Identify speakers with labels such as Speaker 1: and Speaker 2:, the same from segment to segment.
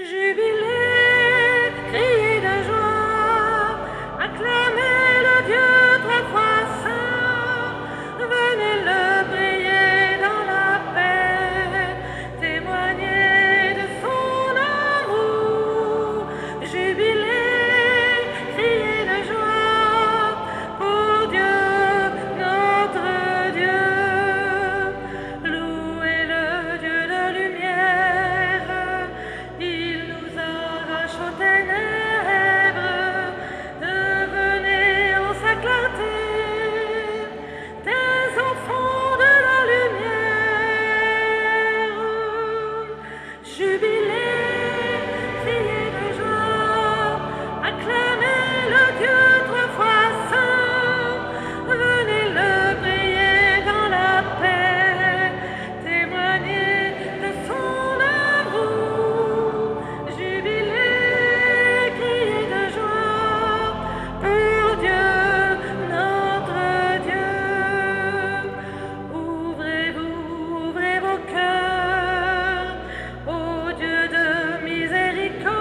Speaker 1: Jubilez, criez de joie, acclamez le Dieu trois fois saint, venez le prier dans la paix, témoignez de son amour. Jubilez, criez de joie, pour Dieu, notre Dieu, louez le Dieu de lumière. Il nous arrache aux ténèbres, devenez en sa clarté des enfants de la lumière. Jubilez, criez de joie, acclamez le Dieu trois fois saint, venez le prier dans la paix, témoignez de son amour. Jubilez, criez de joie, pour Dieu, notre Dieu. Ouvrez-vous, ouvrez vos cœurs au Dieu de miséricorde.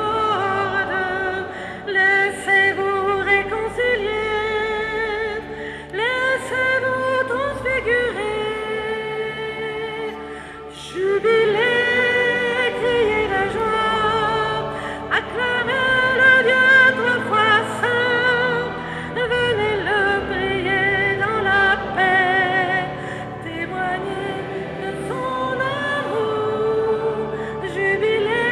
Speaker 1: Laissez-vous réconcilier, laissez-vous transfigurer. Jubilez, criez de joie, acclamez le Dieu trois fois saint, venez le prier dans la paix, témoignez de son amour. Jubilez,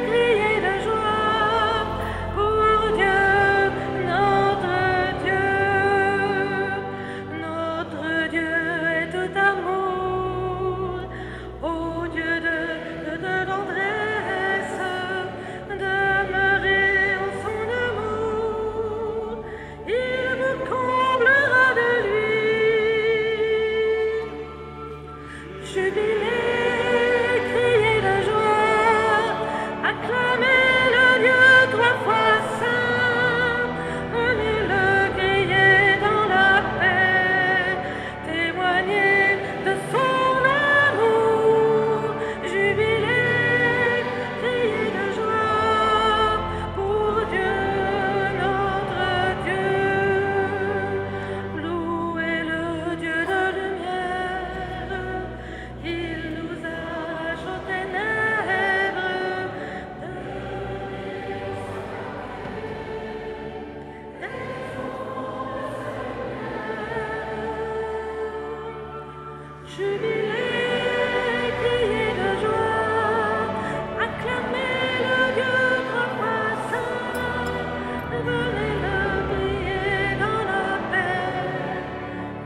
Speaker 1: criez de joie, pour Dieu, notre Dieu. Notre Dieu est tout amour, ô Dieu de tendresse, demeurez en son amour, il vous comblera de lui. Jubilez, criez de joie, acclamez le Dieu trois fois saint, venez le crier dans la paix, témoignez de son amour. Jubilez, criez de joie, pour Dieu, notre Dieu, louez le Dieu de lumière. Il nous arrache aux ténèbres, jubilez, criez de joie, acclamez le Dieu trois fois saint, venez le prier dans la paix,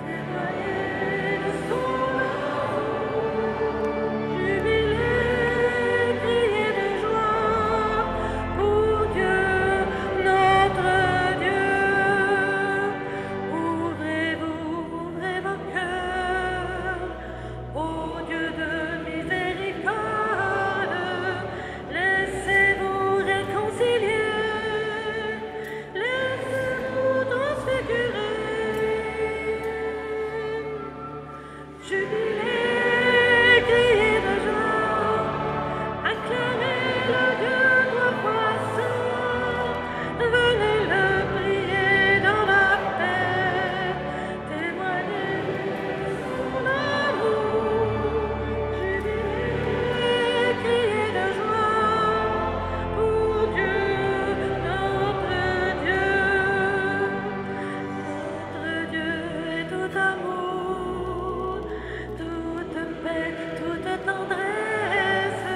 Speaker 1: témoignez de son amour. Jubilez, criez de joie, pour Dieu, notre Dieu. Ouvrez-vous, ouvrez vos cœurs ô Dieu de miséricorde. Laissez-vous réconcilier, laissez-vous transfigurer. Jubilez, criez de joie, acclamez le Dieu trois fois saint, venez le prier dans la paix, témoignez de son amour. Jubilez, criez de joie, pour Dieu, notre Dieu. Notre Dieu est tout amour, toute paix, toute tendresse,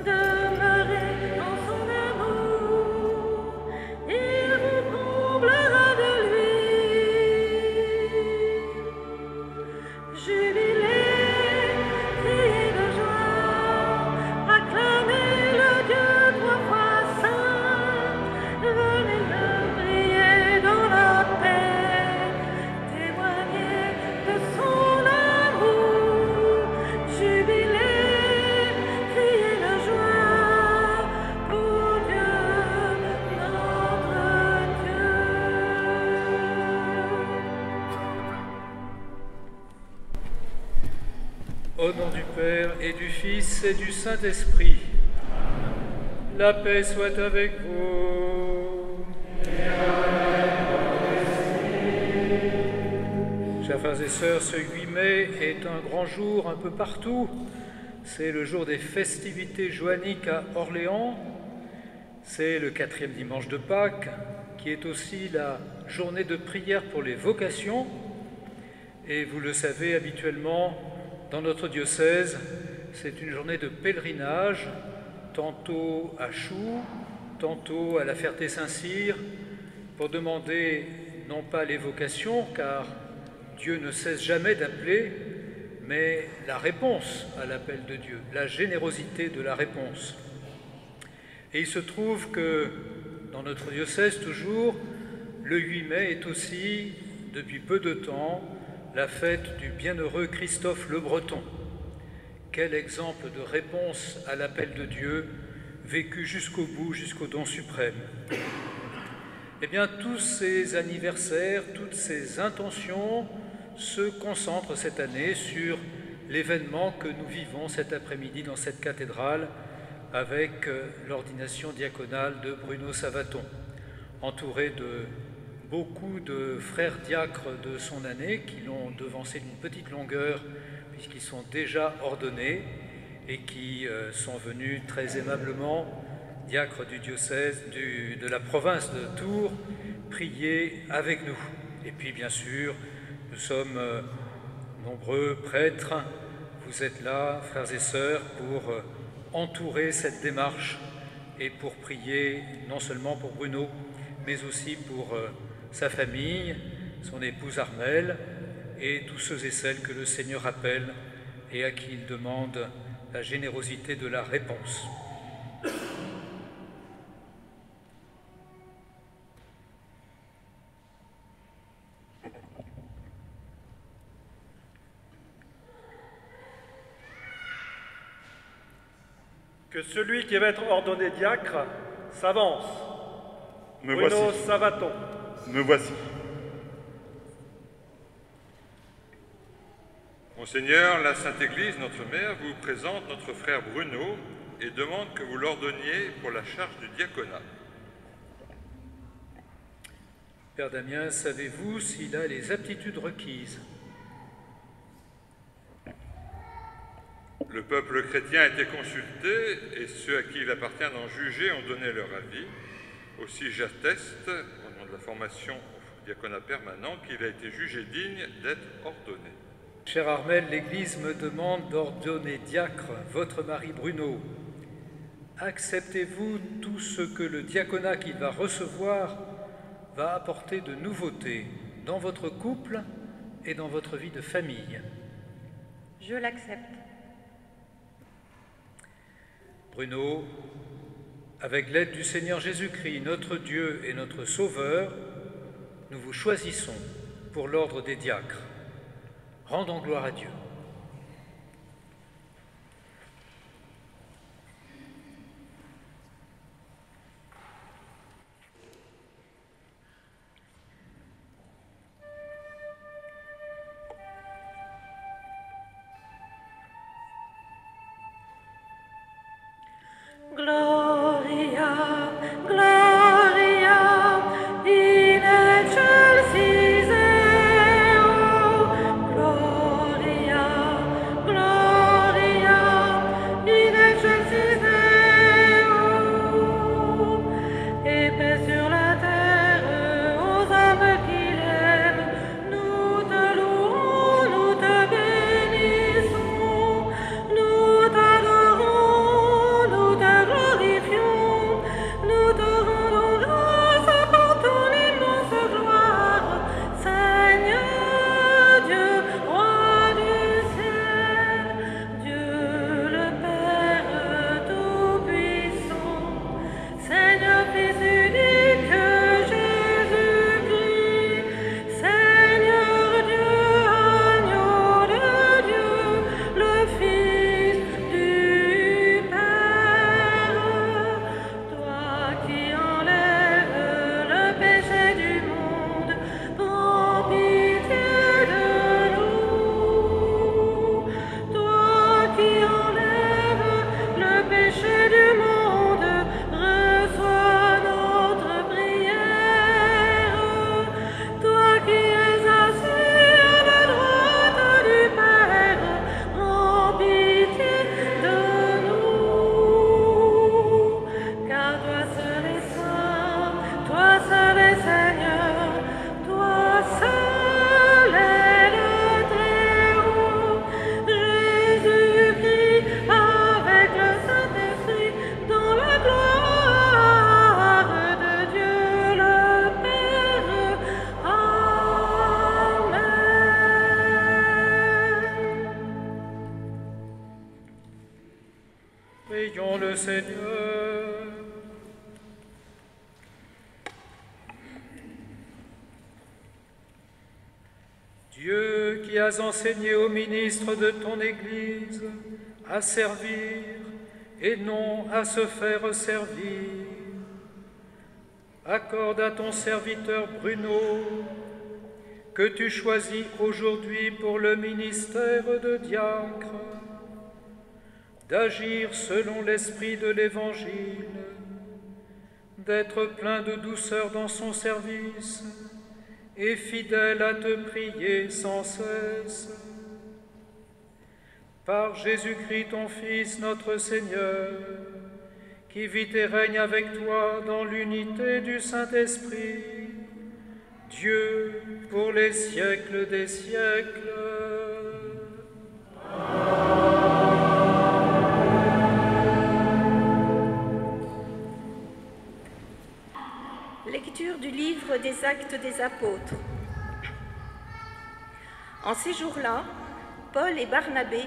Speaker 1: demeurez en son amour, il vous comblera de lui. Jubilez, criez de joie, acclamez le Dieu trois fois saint, venez le prier dans la paix, témoignez de son amour. Jubilez, criez de joie, pour Dieu, notre Dieu.
Speaker 2: Au nom du Père et du Fils et du Saint-Esprit. La paix soit avec vous. Chers frères et sœurs, ce 8 mai est un grand jour un peu partout. C'est le jour des festivités joanniques à Orléans. C'est le 4e dimanche de Pâques, qui est aussi la journée de prière pour les vocations. Et vous le savez, habituellement, dans notre diocèse, c'est une journée de pèlerinage, tantôt à Choux, tantôt à la Ferté-Saint-Cyr, pour demander non pas les vocations, car Dieu ne cesse jamais d'appeler, mais la réponse à l'appel de Dieu, la générosité de la réponse. Et il se trouve que dans notre diocèse, toujours, le 8 mai est aussi, depuis peu de temps, la fête du bienheureux Christophe le Breton. Quel exemple de réponse à l'appel de Dieu, vécu jusqu'au bout, jusqu'au don suprême. Eh bien, tous ces anniversaires, toutes ces intentions se concentrent cette année sur l'événement que nous vivons cet après-midi dans cette cathédrale avec l'ordination diaconale de Bruno Savaton, entouré de beaucoup de frères diacres de son année qui l'ont devancé d'une petite longueur puisqu'ils sont déjà ordonnés et qui sont venus très aimablement, diacres du diocèse de la province de Tours, prier avec nous. Et puis bien sûr, nous sommes nombreux prêtres, vous êtes là, frères et sœurs, pour entourer cette démarche et pour prier non seulement pour Bruno, mais aussi pour sa famille, son épouse Armelle, et tous ceux et celles que le Seigneur appelle et à qui il demande la générosité de la réponse.
Speaker 3: Que celui qui va être ordonné diacre s'avance.
Speaker 4: Me
Speaker 3: Bruno
Speaker 4: voici.
Speaker 3: Savaton.
Speaker 4: Me voici.
Speaker 5: Monseigneur, la Sainte Église, notre mère, vous présente notre frère Bruno et demande que vous l'ordonniez pour la charge du diaconat.
Speaker 2: Père Damien, savez-vous s'il a les aptitudes requises?
Speaker 5: Le peuple chrétien a été consulté et ceux à qui il appartient d'en juger ont donné leur avis. Aussi j'atteste, au nom de la formation au diaconat permanent, qu'il a été jugé digne d'être ordonné.
Speaker 2: Cher Armelle, l'Église me demande d'ordonner diacre votre mari Bruno. Acceptez-vous tout ce que le diaconat qu'il va recevoir va apporter de nouveautés dans votre couple et dans votre vie de famille?
Speaker 1: Je l'accepte.
Speaker 2: Bruno, avec l'aide du Seigneur Jésus-Christ, notre Dieu et notre Sauveur, nous vous choisissons pour l'ordre des diacres. Rendons gloire à Dieu.
Speaker 1: Gloria, Gloria, in excelsis Deo. Gloria, Gloria, in excelsis Deo. Et paix sur la terre aux âmes qu'il aime. Nous te louons, nous te bénissons, nous t'adorons, nous te glorifions.
Speaker 2: Dieu qui as enseigné aux ministres de ton Église à servir et non à se faire servir, accorde à ton serviteur Bruno, que tu choisis aujourd'hui pour le ministère de diacre, d'agir selon l'esprit de l'Évangile, d'être plein de douceur dans son service et fidèle à te prier sans cesse. Par Jésus-Christ ton Fils, notre Seigneur, qui vit et règne avec toi dans l'unité du Saint-Esprit, Dieu pour les siècles des siècles.
Speaker 6: Lecture du livre des Actes des Apôtres. En ces jours-là, Paul et Barnabé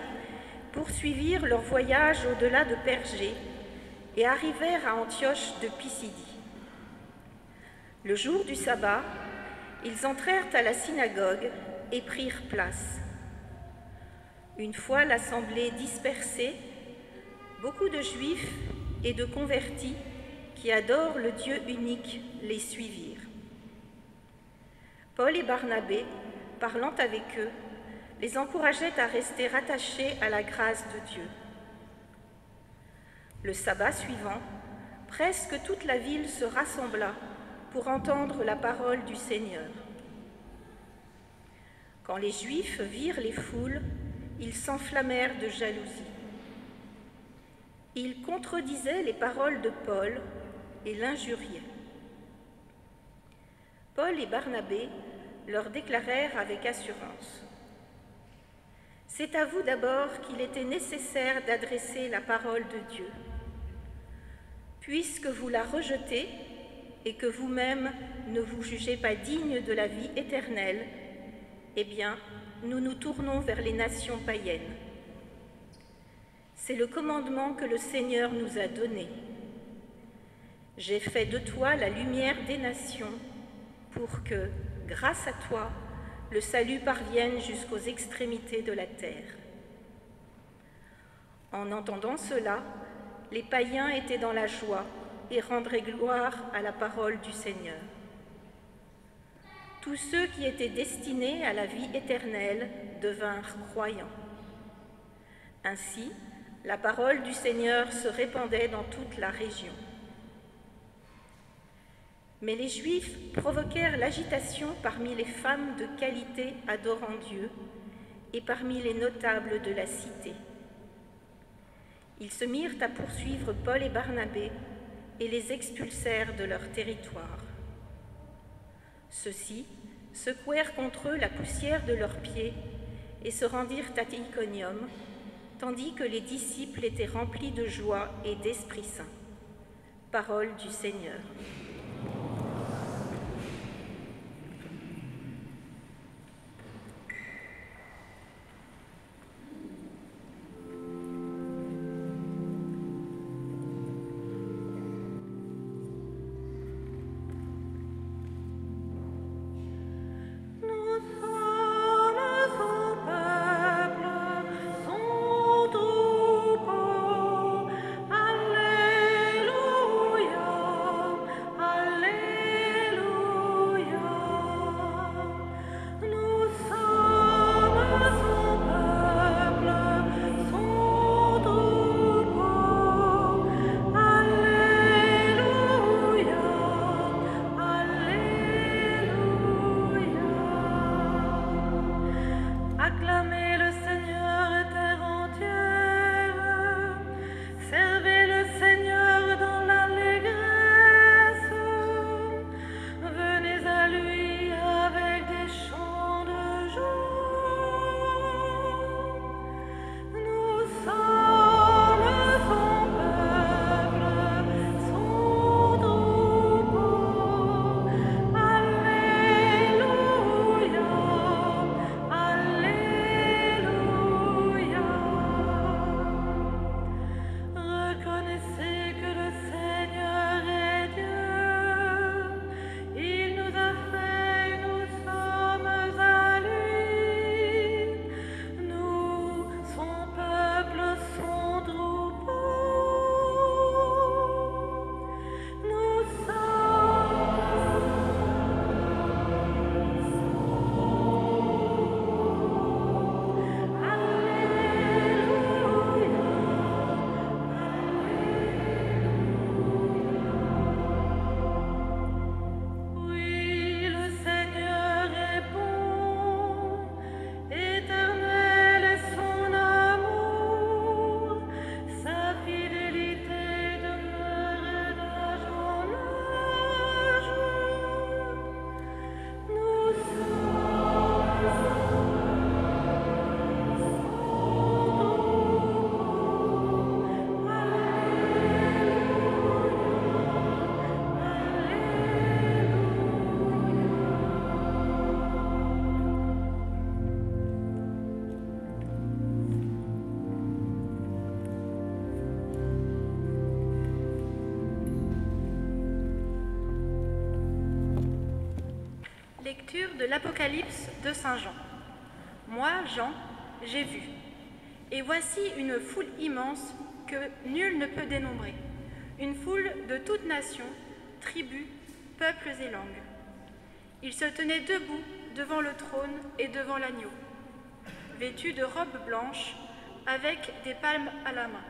Speaker 6: poursuivirent leur voyage au-delà de Pergée et arrivèrent à Antioche de Pisidie. Le jour du sabbat, ils entrèrent à la synagogue et prirent place. Une fois l'assemblée dispersée, beaucoup de Juifs et de convertis qui adorent le Dieu unique les suivirent. Paul et Barnabé, parlant avec eux, les encourageaient à rester attachés à la grâce de Dieu. Le sabbat suivant, presque toute la ville se rassembla pour entendre la parole du Seigneur. Quand les Juifs virent les foules, ils s'enflammèrent de jalousie. Ils contredisaient les paroles de Paul et l'injuriaient. Paul et Barnabé leur déclarèrent avec assurance: « C'est à vous d'abord qu'il était nécessaire d'adresser la parole de Dieu. Puisque vous la rejetez et que vous-même ne vous jugez pas digne de la vie éternelle, eh bien, nous nous tournons vers les nations païennes. C'est le commandement que le Seigneur nous a donné. J'ai fait de toi la lumière des nations pour que, grâce à toi, le salut parvienne jusqu'aux extrémités de la terre. » En entendant cela, les païens étaient dans la joie et rendraient gloire à la parole du Seigneur. Tous ceux qui étaient destinés à la vie éternelle devinrent croyants. Ainsi, la parole du Seigneur se répandait dans toute la région. Mais les Juifs provoquèrent l'agitation parmi les femmes de qualité adorant Dieu et parmi les notables de la cité. Ils se mirent à poursuivre Paul et Barnabé et les expulsèrent de leur territoire. Ceux-ci secouèrent contre eux la poussière de leurs pieds et se rendirent à Iconium, tandis que les disciples étaient remplis de joie et d'Esprit Saint. Parole du Seigneur.
Speaker 1: Alléluia,
Speaker 7: Lecture de l'Apocalypse de Saint Jean. Moi, Jean, j'ai vu, et voici une foule immense que nul ne peut dénombrer, une foule de toutes nations, tribus, peuples et langues. Ils se tenaient debout devant le trône et devant l'agneau, vêtus de robes blanches, avec des palmes à la main.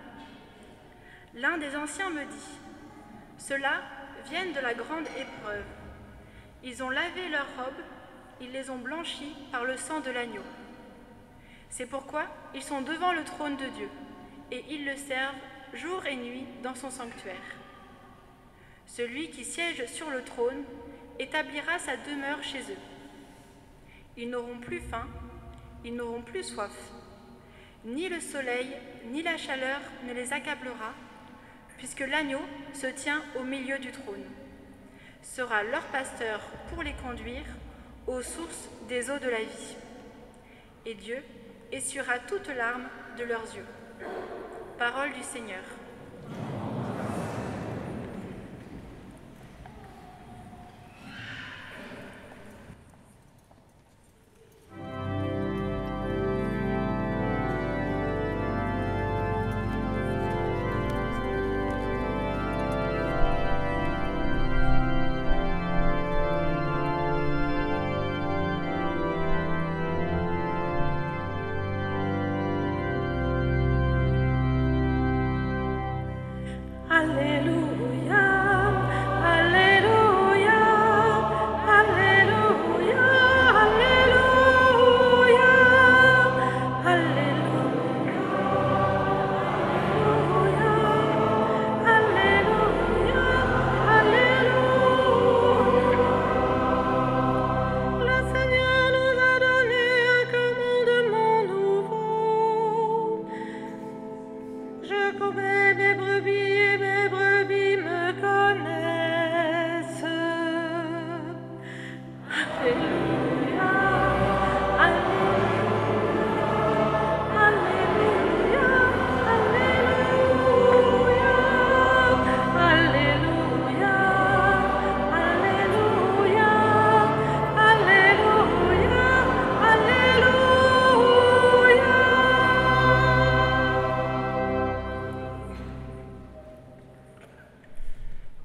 Speaker 7: L'un des anciens me dit, « Ceux-là viennent de la grande épreuve. Ils ont lavé leurs robes, ils les ont blanchies par le sang de l'agneau. C'est pourquoi ils sont devant le trône de Dieu, et ils le servent jour et nuit dans son sanctuaire. Celui qui siège sur le trône établira sa demeure chez eux. Ils n'auront plus faim, ils n'auront plus soif. Ni le soleil, ni la chaleur ne les accablera, puisque l'agneau se tient au milieu du trône. Sera leur pasteur pour les conduire aux sources des eaux de la vie. Et Dieu essuiera toute larme de leurs yeux. Parole du Seigneur.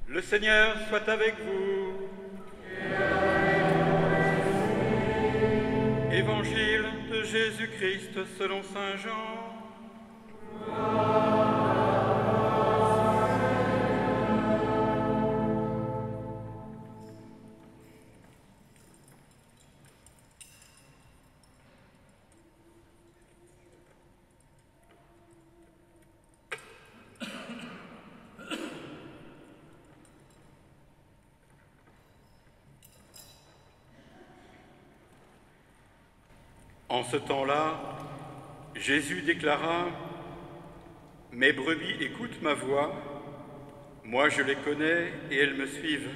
Speaker 3: Le Seigneur soit avec vous. Évangile de Jésus-Christ selon saint Jean. En ce temps-là, Jésus déclara « Mes brebis écoutent ma voix, moi je les connais et elles me suivent.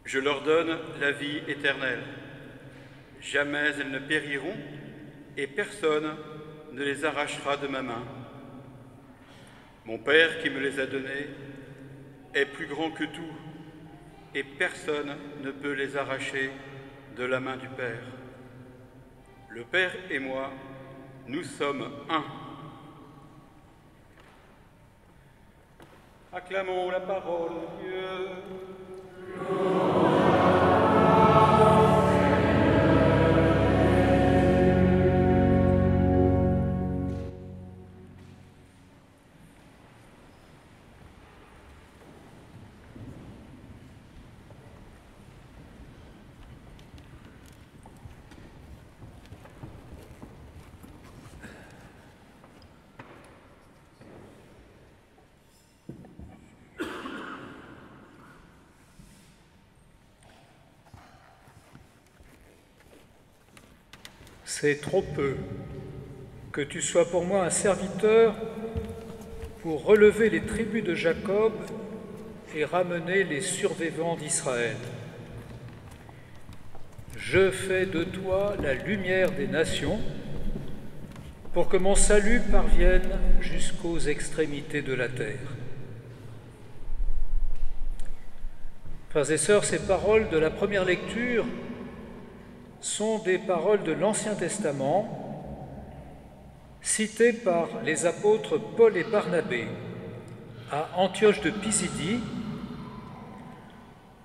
Speaker 3: Je leur donne la vie éternelle. Jamais elles ne périront et personne ne les arrachera de ma main. Mon Père qui me les a donnés est plus grand que tout et personne ne peut les arracher de la main du Père. Le Père et moi, nous sommes un. » Acclamons la parole de Dieu.
Speaker 2: C'est trop peu que tu sois pour moi un serviteur pour relever les tribus de Jacob et ramener les survivants d'Israël. Je fais de toi la lumière des nations pour que mon salut parvienne jusqu'aux extrémités de la terre. Frères et sœurs, ces paroles de la première lecture sont des paroles de l'Ancien Testament, citées par les apôtres Paul et Barnabé à Antioche de Pisidie,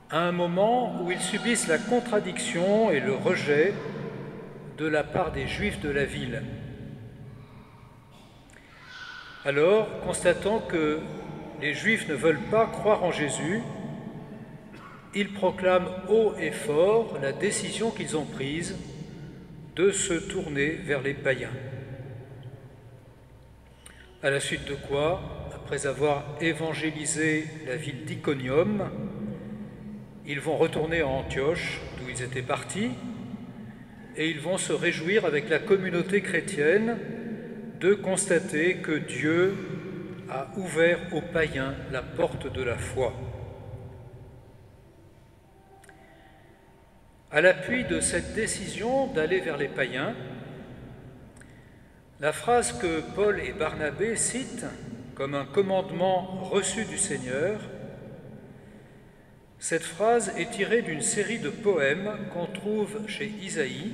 Speaker 2: à un moment où ils subissent la contradiction et le rejet de la part des Juifs de la ville. Alors, constatant que les Juifs ne veulent pas croire en Jésus, ils proclament haut et fort la décision qu'ils ont prise de se tourner vers les païens. À la suite de quoi, après avoir évangélisé la ville d'Iconium, ils vont retourner à Antioche, d'où ils étaient partis, et ils vont se réjouir avec la communauté chrétienne de constater que Dieu a ouvert aux païens la porte de la foi. À l'appui de cette décision d'aller vers les païens, la phrase que Paul et Barnabé citent comme un commandement reçu du Seigneur, cette phrase est tirée d'une série de poèmes qu'on trouve chez Isaïe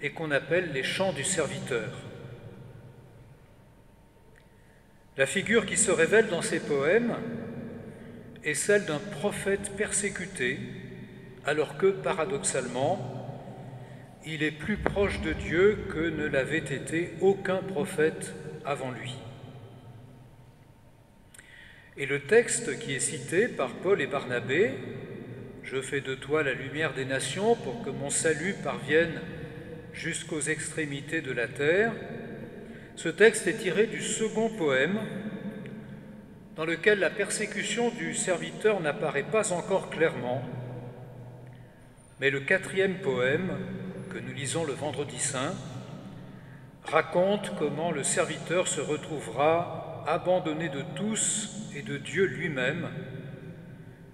Speaker 2: et qu'on appelle les chants du serviteur. La figure qui se révèle dans ces poèmes est celle d'un prophète persécuté, alors que, paradoxalement, il est plus proche de Dieu que ne l'avait été aucun prophète avant lui. Et le texte qui est cité par Paul et Barnabé, « Je fais de toi la lumière des nations pour que mon salut parvienne jusqu'aux extrémités de la terre », ce texte est tiré du second poème, dans lequel la persécution du serviteur n'apparaît pas encore clairement, mais le quatrième poème, que nous lisons le Vendredi Saint, raconte comment le serviteur se retrouvera abandonné de tous et de Dieu lui-même,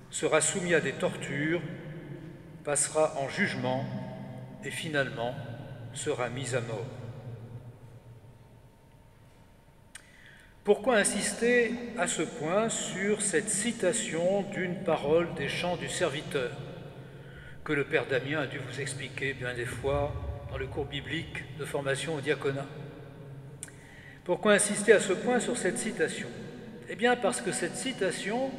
Speaker 2: sera soumis à des tortures, passera en jugement et finalement sera mis à mort. Pourquoi insister à ce point sur cette citation d'une parole des chants du serviteur que le Père Damien a dû vous expliquer bien des fois dans le cours biblique de formation au diaconat? Pourquoi insister à ce point sur cette citation? Eh bien parce que cette citation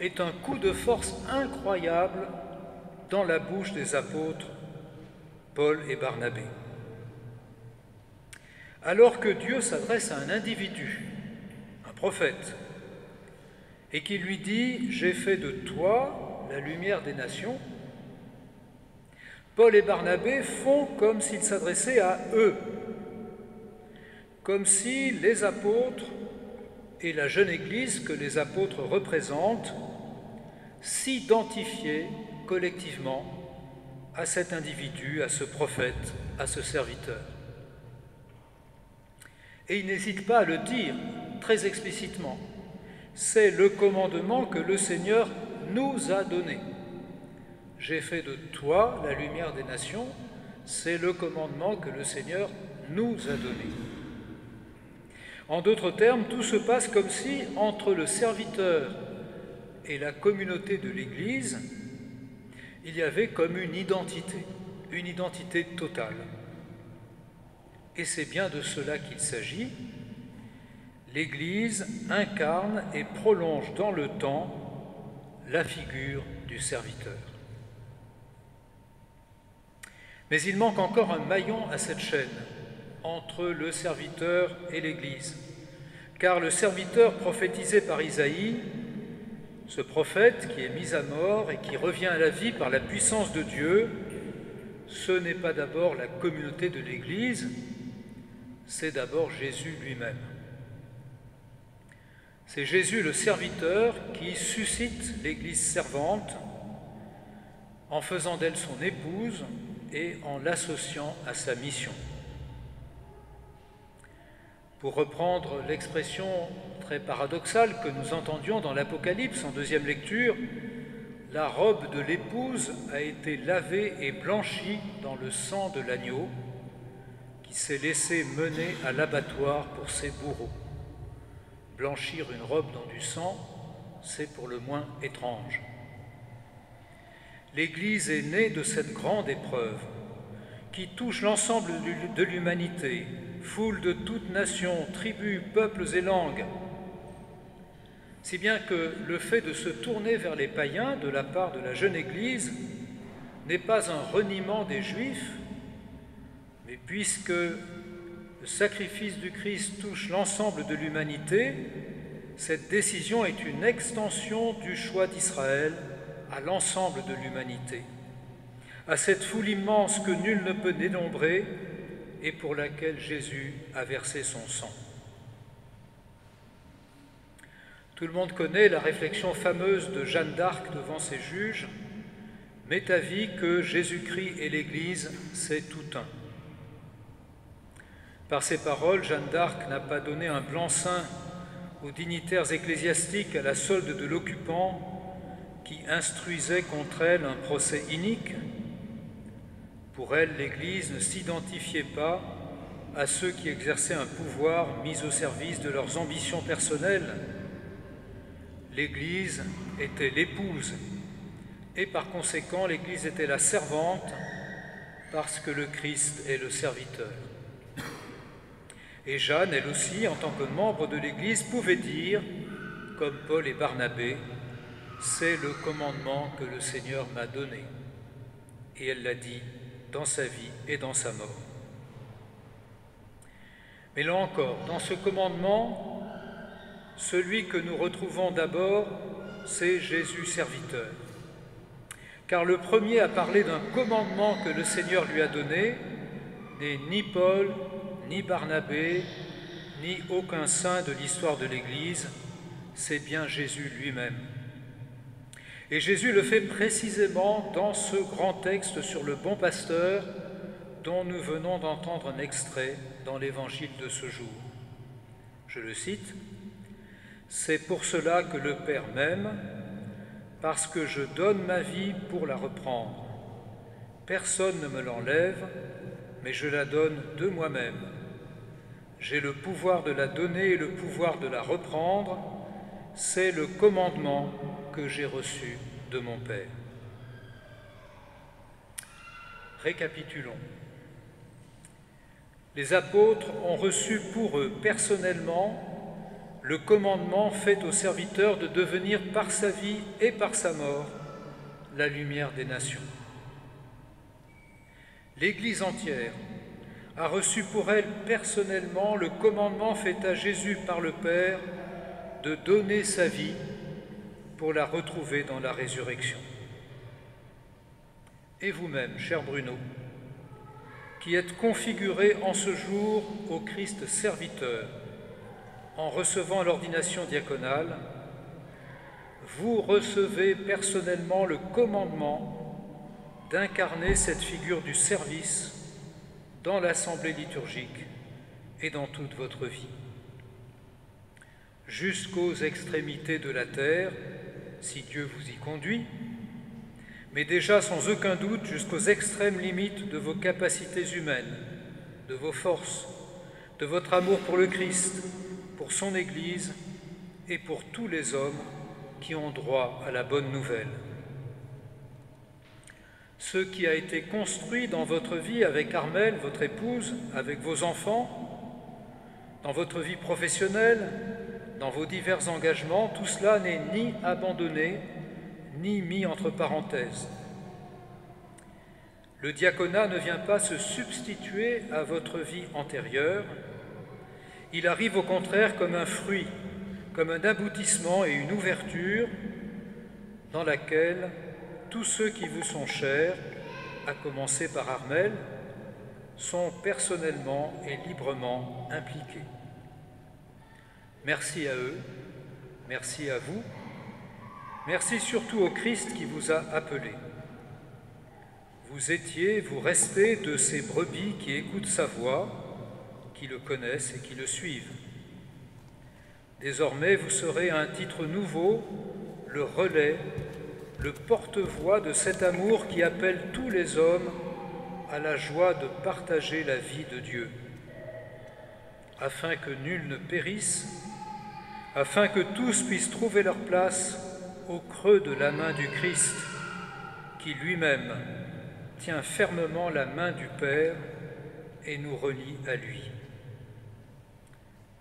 Speaker 2: est un coup de force incroyable dans la bouche des apôtres Paul et Barnabé. Alors que Dieu s'adresse à un individu, un prophète, et qui lui dit « J'ai fait de toi la lumière des nations », Paul et Barnabé font comme s'il s'adressait à eux, comme si les apôtres et la jeune Église que les apôtres représentent s'identifiaient collectivement à cet individu, à ce prophète, à ce serviteur. Et il n'hésite pas à le dire très explicitement. C'est le commandement que le Seigneur nous a donné. J'ai fait de toi la lumière des nations, c'est le commandement que le Seigneur nous a donné. En d'autres termes, tout se passe comme si, entre le serviteur et la communauté de l'Église, il y avait comme une identité totale. Et c'est bien de cela qu'il s'agit. L'Église incarne et prolonge dans le temps la figure du serviteur. Mais il manque encore un maillon à cette chaîne entre le serviteur et l'Église, car le serviteur prophétisé par Isaïe, ce prophète qui est mis à mort et qui revient à la vie par la puissance de Dieu, ce n'est pas d'abord la communauté de l'Église, c'est d'abord Jésus lui-même. C'est Jésus le serviteur qui suscite l'Église servante en faisant d'elle son épouse et en l'associant à sa mission. Pour reprendre l'expression très paradoxale que nous entendions dans l'Apocalypse en deuxième lecture, la robe de l'épouse a été lavée et blanchie dans le sang de l'agneau qui s'est laissé mener à l'abattoir pour ses bourreaux. Blanchir une robe dans du sang, c'est pour le moins étrange. L'Église est née de cette grande épreuve qui touche l'ensemble de l'humanité, foule de toutes nations, tribus, peuples et langues. Si bien que le fait de se tourner vers les païens de la part de la jeune Église n'est pas un reniement des Juifs, mais puisque le sacrifice du Christ touche l'ensemble de l'humanité, cette décision est une extension du choix d'Israël à l'ensemble de l'humanité, à cette foule immense que nul ne peut dénombrer et pour laquelle Jésus a versé son sang. Tout le monde connaît la réflexion fameuse de Jeanne d'Arc devant ses juges « M'est avis que Jésus-Christ et l'Église, c'est tout un ». Par ces paroles, Jeanne d'Arc n'a pas donné un blanc-seing aux dignitaires ecclésiastiques à la solde de l'occupant qui instruisait contre elle un procès inique. Pour elle, l'Église ne s'identifiait pas à ceux qui exerçaient un pouvoir mis au service de leurs ambitions personnelles. L'Église était l'épouse et par conséquent l'Église était la servante parce que le Christ est le serviteur. Et Jeanne, elle aussi, en tant que membre de l'Église, pouvait dire, comme Paul et Barnabé, « C'est le commandement que le Seigneur m'a donné. » Et elle l'a dit dans sa vie et dans sa mort. Mais là encore, dans ce commandement, celui que nous retrouvons d'abord, c'est Jésus serviteur. Car le premier à parler d'un commandement que le Seigneur lui a donné n'est ni Paul, ni Barnabé, ni aucun saint de l'histoire de l'Église, c'est bien Jésus lui-même. Et Jésus le fait précisément dans ce grand texte sur le bon pasteur dont nous venons d'entendre un extrait dans l'Évangile de ce jour. Je le cite, « C'est pour cela que le Père m'aime, parce que je donne ma vie pour la reprendre. Personne ne me l'enlève, mais je la donne de moi-même. J'ai le pouvoir de la donner et le pouvoir de la reprendre. C'est le commandement que j'ai reçu de mon Père. » Récapitulons. Les apôtres ont reçu pour eux personnellement le commandement fait aux serviteurs de devenir par sa vie et par sa mort la lumière des nations. L'Église entière a reçu pour elle personnellement le commandement fait à Jésus par le Père de donner sa vie pour la retrouver dans la résurrection. Et vous-même, cher Bruno, qui êtes configuré en ce jour au Christ serviteur, en recevant l'ordination diaconale, vous recevez personnellement le commandement d'incarner cette figure du service dans l'assemblée liturgique et dans toute votre vie. Jusqu'aux extrémités de la terre, si Dieu vous y conduit, mais déjà sans aucun doute jusqu'aux extrêmes limites de vos capacités humaines, de vos forces, de votre amour pour le Christ, pour son Église et pour tous les hommes qui ont droit à la bonne nouvelle. Ce qui a été construit dans votre vie avec Armelle, votre épouse, avec vos enfants, dans votre vie professionnelle, dans vos divers engagements, tout cela n'est ni abandonné, ni mis entre parenthèses. Le diaconat ne vient pas se substituer à votre vie antérieure, il arrive au contraire comme un fruit, comme un aboutissement et une ouverture dans laquelle tous ceux qui vous sont chers, à commencer par Armelle, sont personnellement et librement impliqués. Merci à eux, merci à vous, merci surtout au Christ qui vous a appelé. Vous étiez, vous restez de ces brebis qui écoutent sa voix, qui le connaissent et qui le suivent. Désormais, vous serez à un titre nouveau le relais, le porte-voix de cet amour qui appelle tous les hommes à la joie de partager la vie de Dieu, afin que nul ne périsse, afin que tous puissent trouver leur place au creux de la main du Christ, qui lui-même tient fermement la main du Père et nous relie à lui.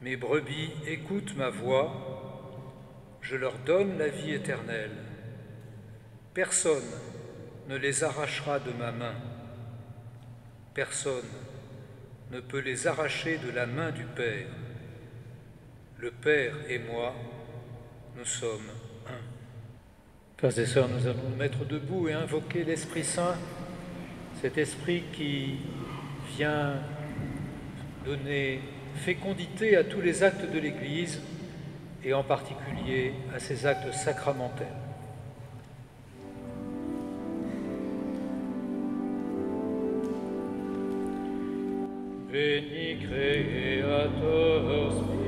Speaker 2: Mes brebis écoutent ma voix, je leur donne la vie éternelle. Personne ne les arrachera de ma main. Personne ne peut les arracher de la main du Père. Le Père et moi, nous sommes un. Frères et sœurs, nous allons nous mettre debout et invoquer l'Esprit Saint, cet Esprit qui vient donner fécondité à tous les actes de l'Église et en particulier à ses actes sacramentels. Veni Creator Spiritus.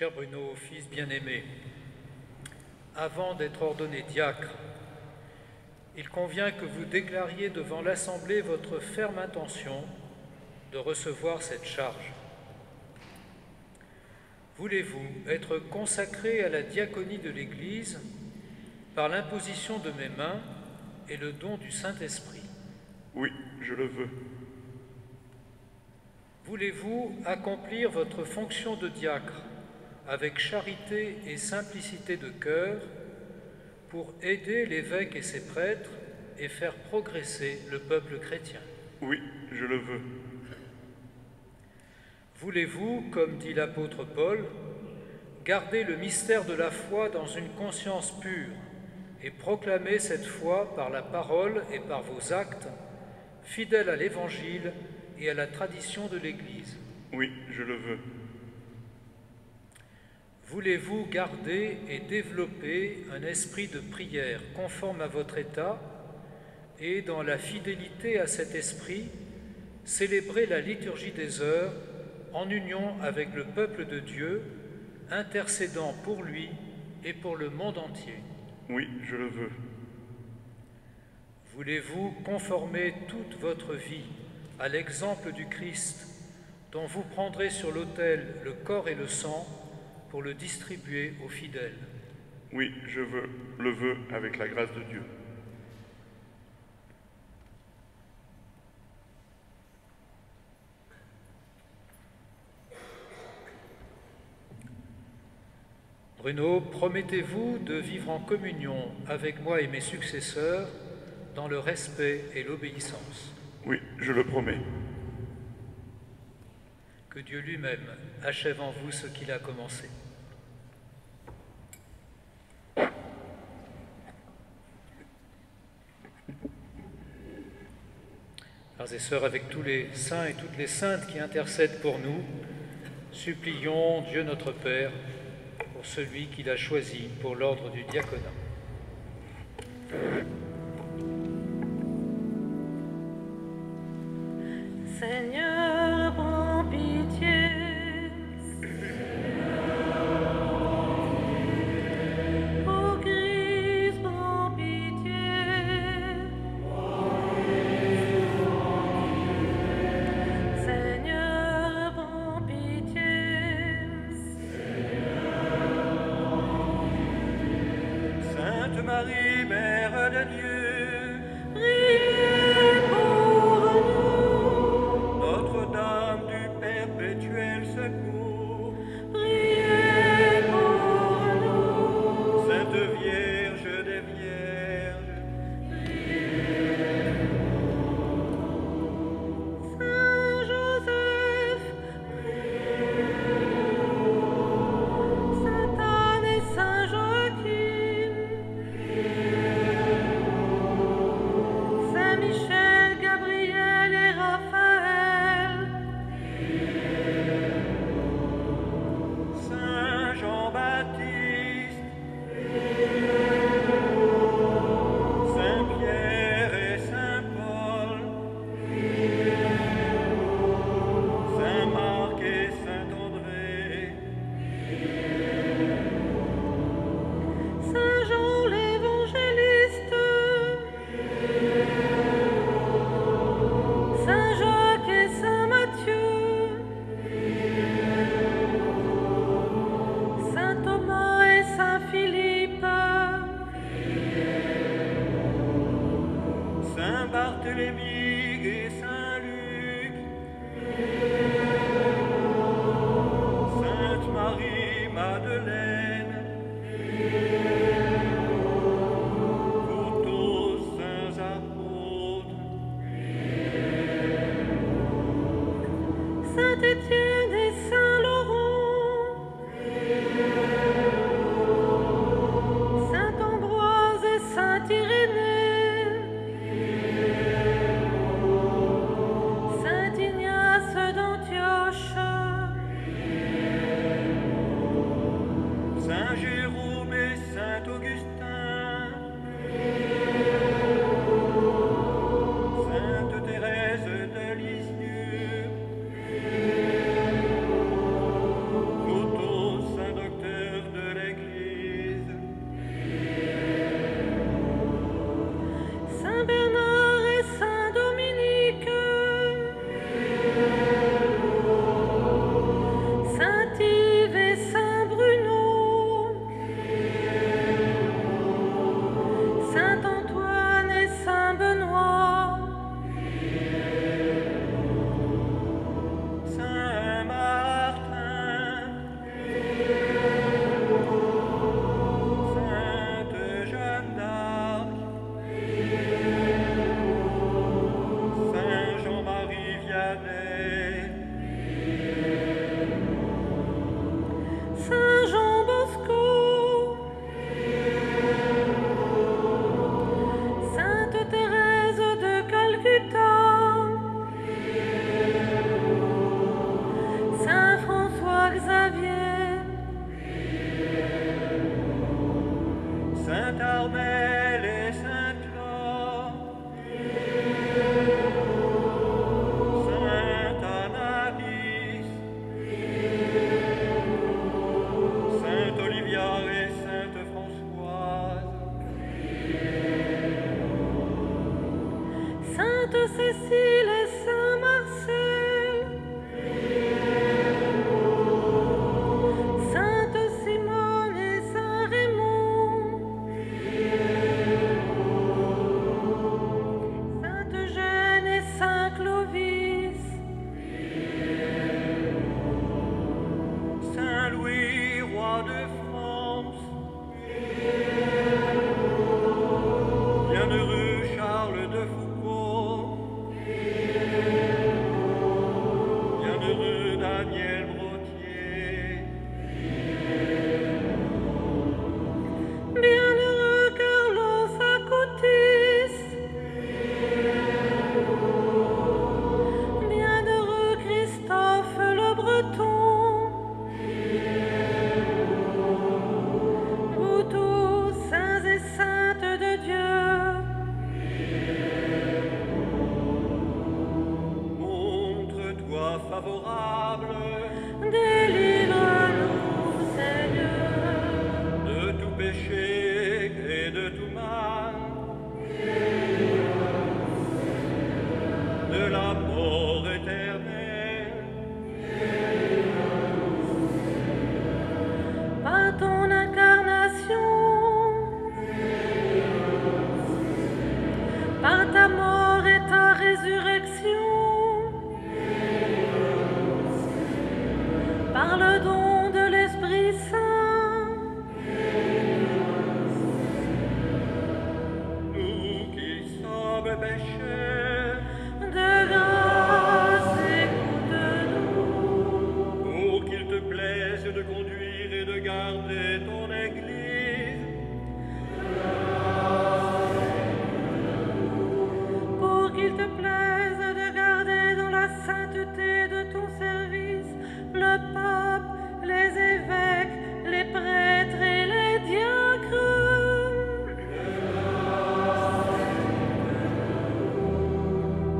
Speaker 2: Cher Bruno, fils bien-aimé, avant d'être ordonné diacre, il convient que vous déclariez devant l'Assemblée votre ferme intention de recevoir cette charge. Voulez-vous être consacré à la diaconie de l'Église par l'imposition de mes mains et le don du Saint-Esprit?
Speaker 4: Oui, je le veux.
Speaker 2: Voulez-vous accomplir votre fonction de diacre avec charité et simplicité de cœur pour aider l'évêque et ses prêtres et faire progresser le peuple chrétien?
Speaker 4: Oui, je le veux.
Speaker 2: Voulez-vous, comme dit l'apôtre Paul, garder le mystère de la foi dans une conscience pure et proclamer cette foi par la parole et par vos actes, fidèles à l'Évangile et à la tradition de l'Église?
Speaker 4: Oui, je le veux.
Speaker 2: Voulez-vous garder et développer un esprit de prière conforme à votre état et, dans la fidélité à cet esprit, célébrer la liturgie des heures en union avec le peuple de Dieu, intercédant pour lui et pour le monde entier?
Speaker 4: Oui, je le veux.
Speaker 2: Voulez-vous conformer toute votre vie à l'exemple du Christ, dont vous prendrez sur l'autel le corps et le sang pour le distribuer aux fidèles?
Speaker 4: Oui, je le veux avec la grâce de Dieu.
Speaker 2: Bruno, promettez-vous de vivre en communion avec moi et mes successeurs dans le respect et l'obéissance?
Speaker 4: Oui, je le promets.
Speaker 2: Que Dieu lui-même achève en vous ce qu'il a commencé. Frères et sœurs, avec tous les saints et toutes les saintes qui intercèdent pour nous, supplions Dieu notre Père pour celui qu'il a choisi pour l'ordre du diaconat.
Speaker 1: Seigneur, prends pitié. Ô Christ, prends pitié. Seigneur, prends pitié.
Speaker 3: Sainte Marie, Mère de Dieu,
Speaker 1: Priez pour nous.
Speaker 3: Notre-Dame du perpétuel secours,
Speaker 1: Priez pour nous.
Speaker 3: Sainte Vierge des Vierges,
Speaker 1: Saint Joseph, Sainte Anne et Saint Joachim, Saint Michel, Gabriel et Raphaël,
Speaker 3: Saint Jean-Baptiste, Saint Pierre et Saint Paul, Saint Marc et Saint André,
Speaker 1: Saint Jean l'évangéliste, Saint Jacques et Saint Matthieu, Saint Thomas et Saint Philippe,
Speaker 3: Saint Barthélemy et Saint Luc, Sainte Marie-Madeleine, pour tous saints apôtres,
Speaker 1: Saint Étienne et Saint Laurent, Saint Ambroise et Saint Irénée, Saint Ignace d'Antioche,
Speaker 3: Saint Jérôme et Saint Augustin, Sainte Thérèse de Lisieux,
Speaker 1: Sainte Cécile et Saint Marcel, Sainte Simone et Saint Raymond, Sainte Eugène et Saint Clovis,
Speaker 8: Saint Louis, roi de France, bienheureux Charles de Foucault, bienheureux Daniel Brottier,
Speaker 1: bienheureux Carlos Acutis, bienheureux Christophe le Breton, vous tous, saints et saintes de Dieu,
Speaker 8: montre-toi favorable
Speaker 1: délivre-nous, Seigneur,
Speaker 8: de tout péché et de tout mal, de la mort éternelle,
Speaker 1: par ton incarnation, par ta mort et ta résurrection, par le don de l'Esprit Saint,
Speaker 8: nous qui sommes pécheurs,
Speaker 1: de grâce écoute-nous.
Speaker 8: pour qu'il te plaise de conduire et de garder ton Église,
Speaker 1: Pour qu'il te plaise de garder dans la sainteté de ton service le pape, les évêques, les prêtres et les diacres.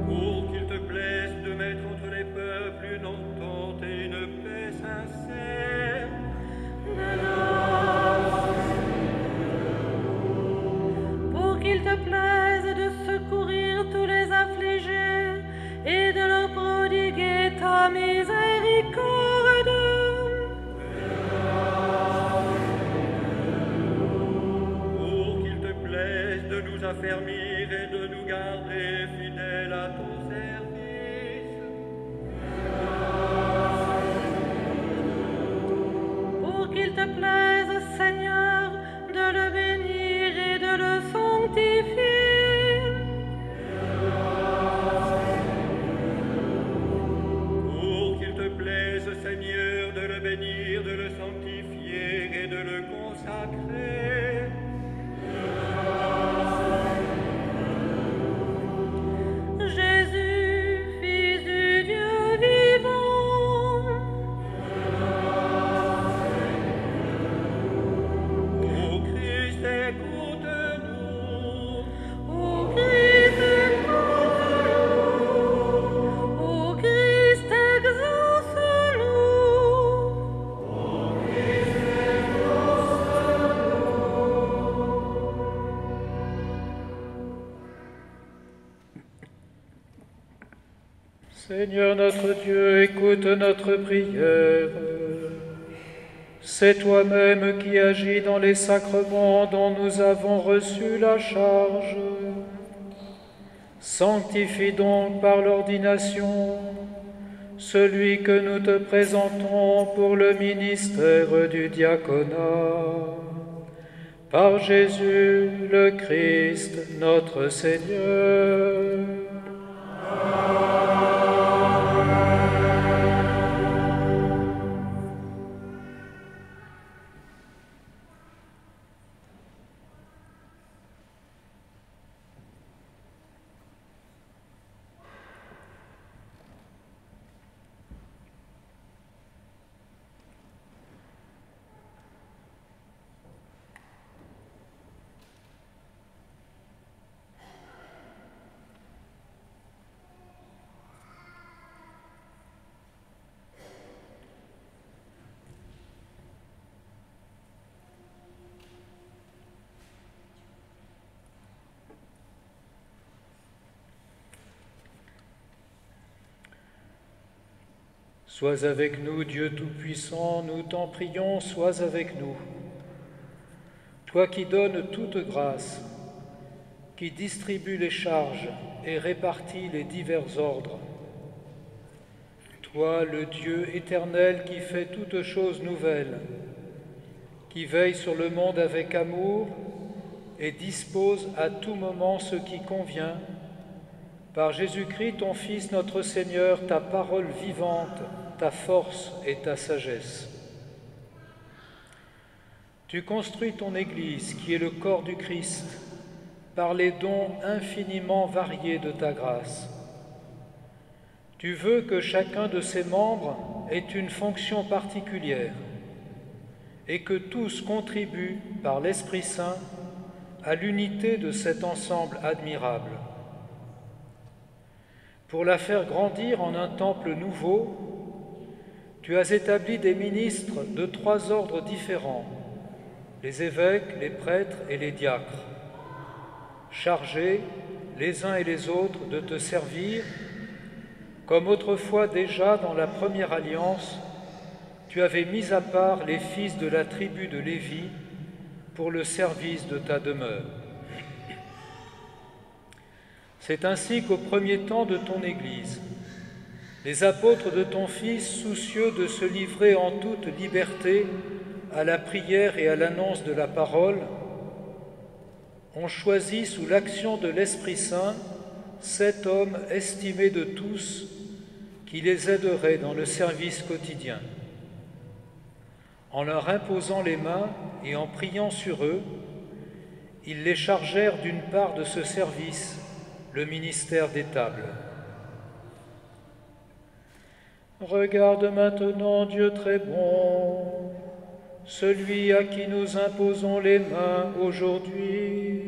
Speaker 8: pour qu'il te plaise de mettre entre les peuples une entente et une paix sincère,
Speaker 1: Pour qu'il te plaise de secourir tous les affligés et de leur prodiguer ta miséricorde.
Speaker 8: pour qu'il te plaise de nous affermir et de nous garder fidèles à ton service,
Speaker 1: Pour qu'il te plaise, Seigneur, de le bénir et de le sanctifier.
Speaker 8: pour qu'il te plaise, Seigneur, de le bénir, de le sanctifier et de le consacrer,
Speaker 1: Jésus, Fils du Dieu vivant,
Speaker 8: ô Christ, écoute-nous,
Speaker 1: ô Christ, écoute-nous, ô Christ, exauce-nous.
Speaker 2: Seigneur notre Dieu, écoute notre prière. C'est toi-même qui agis dans les sacrements dont nous avons reçu la charge. Sanctifie donc par l'ordination celui que nous te présentons pour le ministère du diaconat. Par Jésus le Christ, notre Seigneur. Sois avec nous, Dieu Tout-Puissant, nous t'en prions, sois avec nous. Toi qui donnes toute grâce, qui distribues les charges et répartis les divers ordres. Toi, le Dieu éternel qui fait toutes choses nouvelles, qui veille sur le monde avec amour et dispose à tout moment ce qui convient, par Jésus-Christ, ton Fils, notre Seigneur, ta parole vivante, ta force et ta sagesse. Tu construis ton Église, qui est le corps du Christ, par les dons infiniment variés de ta grâce. Tu veux que chacun de ses membres ait une fonction particulière et que tous contribuent par l'Esprit Saint à l'unité de cet ensemble admirable. Pour la faire grandir en un temple nouveau, tu as établi des ministres de 3 ordres différents, les évêques, les prêtres et les diacres, chargés les uns et les autres de te servir, comme autrefois déjà dans la première alliance, tu avais mis à part les fils de la tribu de Lévi pour le service de ta demeure. C'est ainsi qu'au premier temps de ton Église, les apôtres de ton Fils, soucieux de se livrer en toute liberté à la prière et à l'annonce de la parole, ont choisi sous l'action de l'Esprit Saint 7 hommes estimés de tous qui les aideraient dans le service quotidien. En leur imposant les mains et en priant sur eux, ils les chargèrent d'une part de ce service, le ministère des tables. Regarde maintenant, Dieu très bon, celui à qui nous imposons les mains aujourd'hui.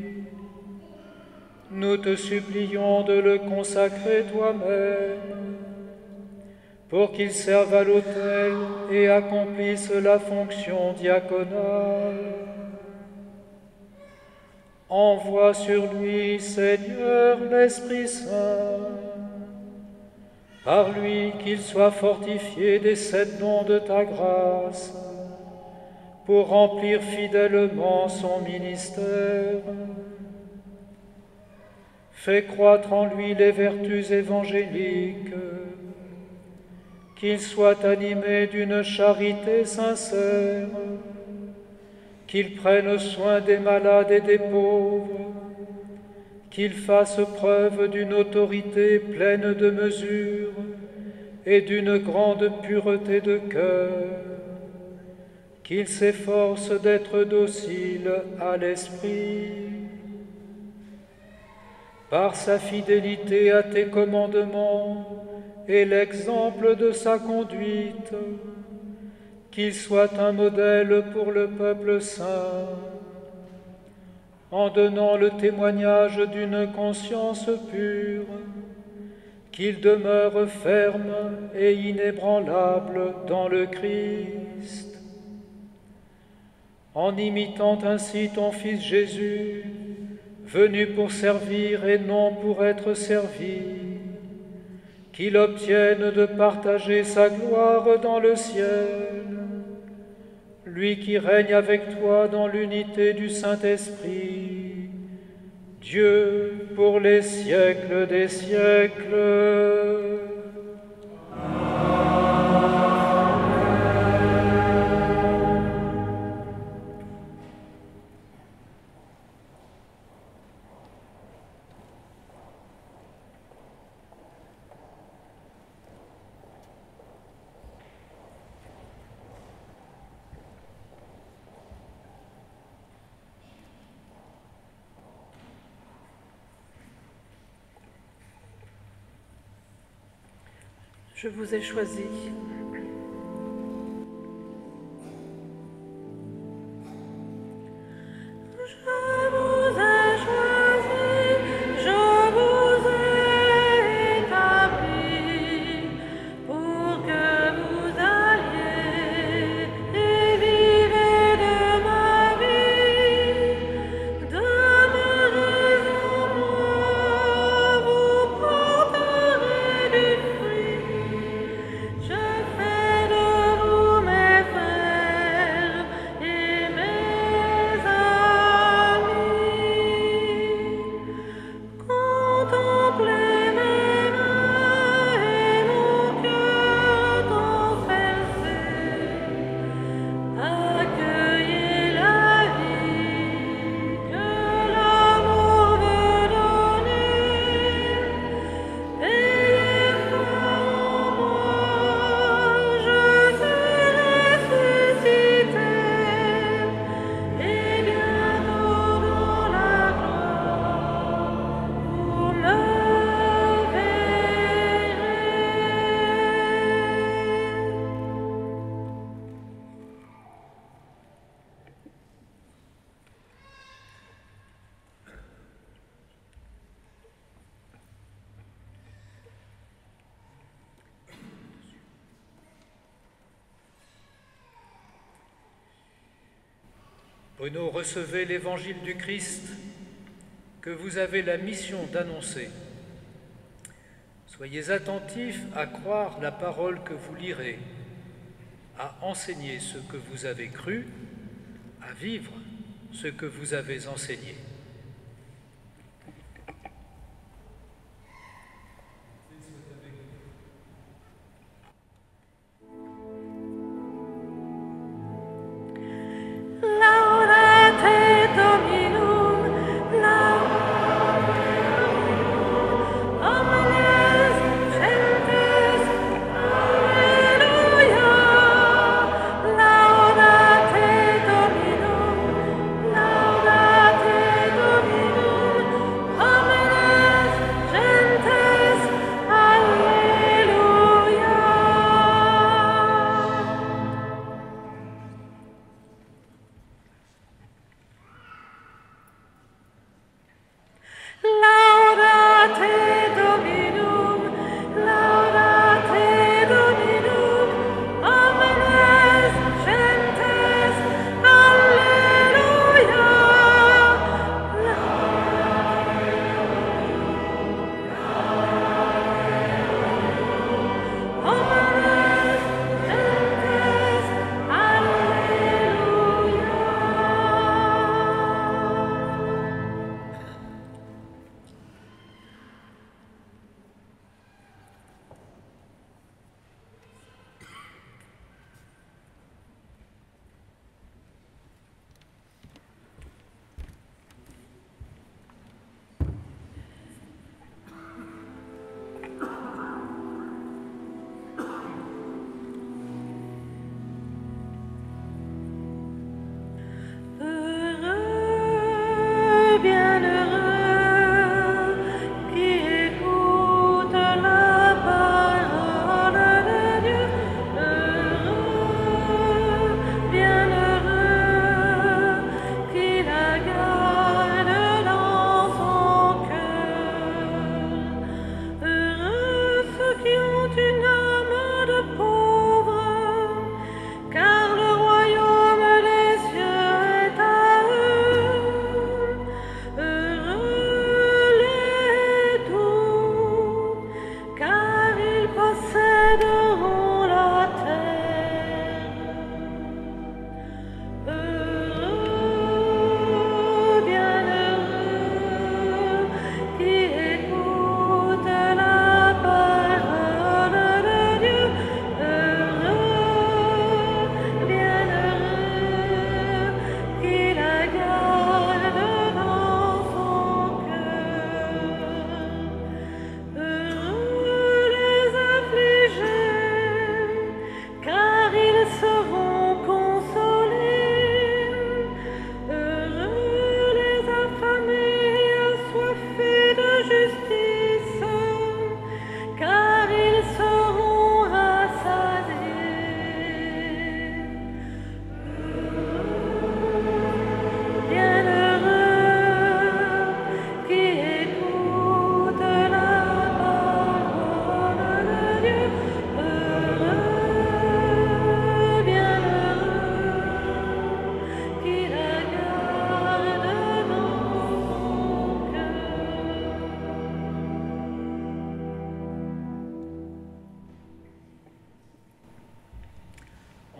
Speaker 2: Nous te supplions de le consacrer toi-même, pour qu'il serve à l'autel et accomplisse la fonction diaconale. Envoie sur lui, Seigneur, l'Esprit Saint, par lui qu'il soit fortifié des 7 dons de ta grâce, pour remplir fidèlement son ministère. Fais croître en lui les vertus évangéliques, qu'il soit animé d'une charité sincère, qu'il prenne soin des malades et des pauvres, qu'il fasse preuve d'une autorité pleine de mesure et d'une grande pureté de cœur, qu'il s'efforce d'être docile à l'Esprit. Par sa fidélité à tes commandements et l'exemple de sa conduite, qu'il soit un modèle pour le peuple saint, en donnant le témoignage d'une conscience pure, qu'il demeure ferme et inébranlable dans le Christ. En imitant ainsi ton Fils Jésus, venu pour servir et non pour être servi, qu'il obtienne de partager sa gloire dans le ciel, lui qui règne avec toi dans l'unité du Saint-Esprit, Dieu pour les siècles des siècles.
Speaker 1: Je vous ai choisi.
Speaker 7: Je
Speaker 2: Bruno, recevez l'évangile du Christ que vous avez la mission d'annoncer. Soyez attentifs à croire la parole que vous lirez, à enseigner ce que vous avez cru, à vivre ce que vous avez enseigné.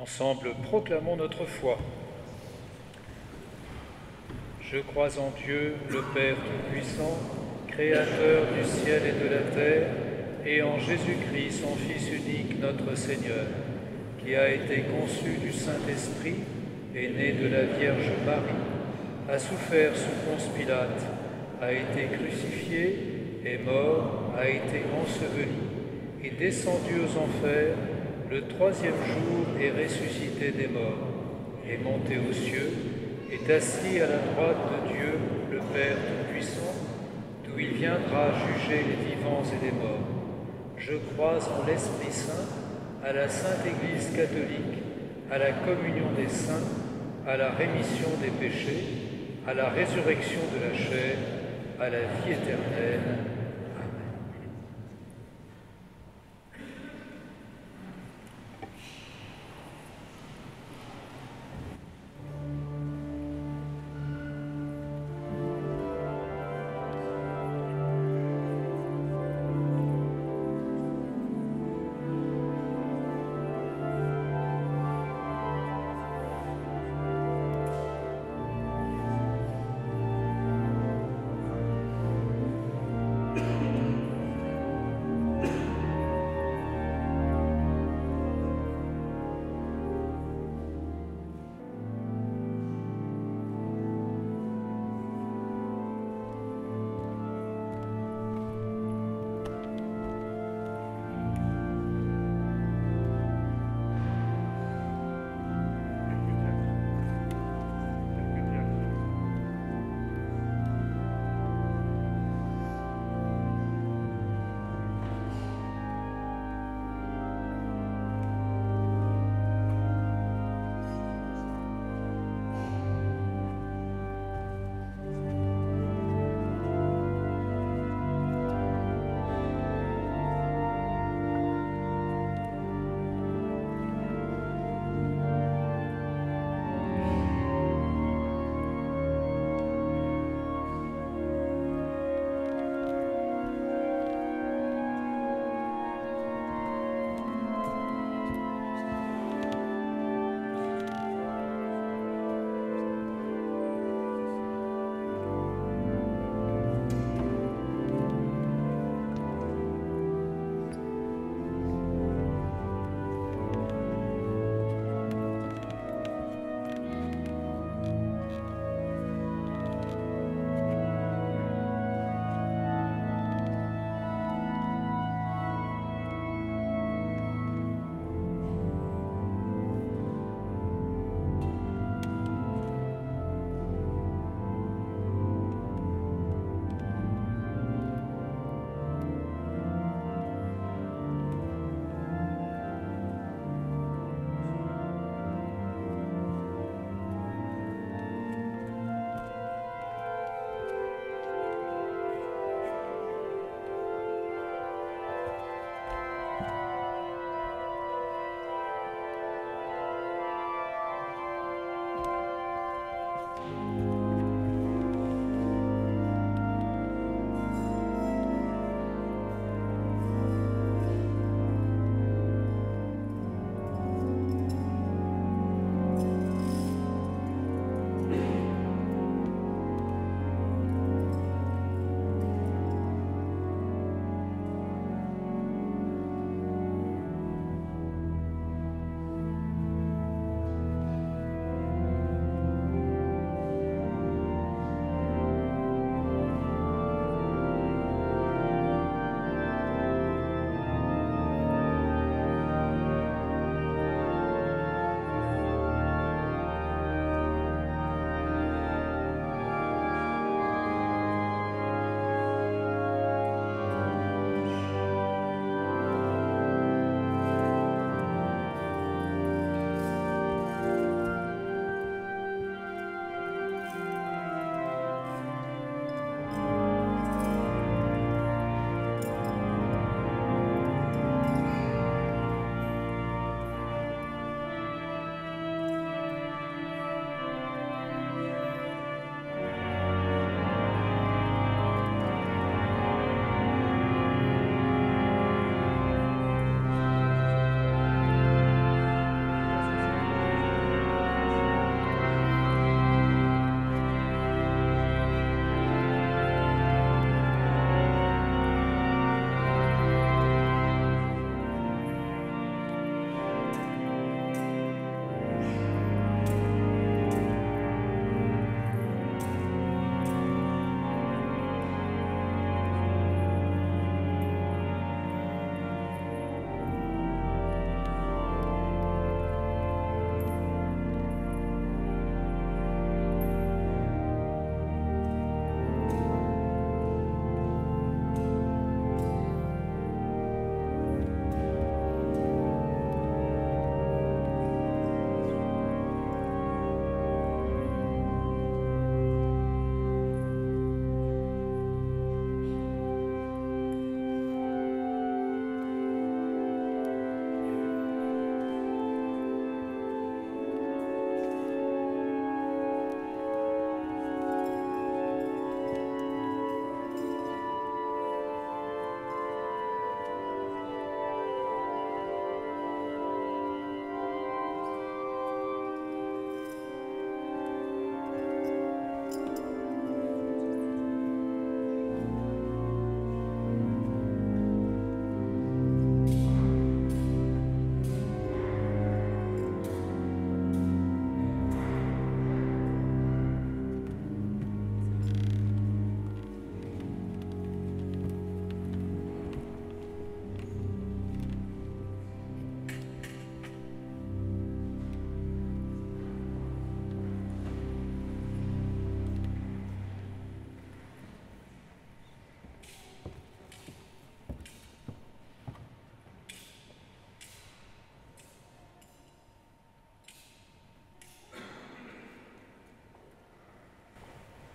Speaker 2: Ensemble, proclamons notre foi. Je crois en Dieu, le Père Tout-Puissant, Créateur du ciel et de la terre, et en Jésus-Christ, son Fils unique, notre Seigneur, qui a été conçu du Saint-Esprit, est né de la Vierge Marie, a souffert sous Ponce Pilate, a été crucifié, est mort, a été enseveli, est descendu aux enfers, le troisième jour est ressuscité des morts, est monté aux cieux, est assis à la droite de Dieu, le Père Tout-Puissant, d'où il viendra juger les vivants et les morts. Je crois en l'Esprit Saint, à la Sainte Église catholique, à la communion des saints, à la rémission des péchés, à la résurrection de la chair, à la vie éternelle.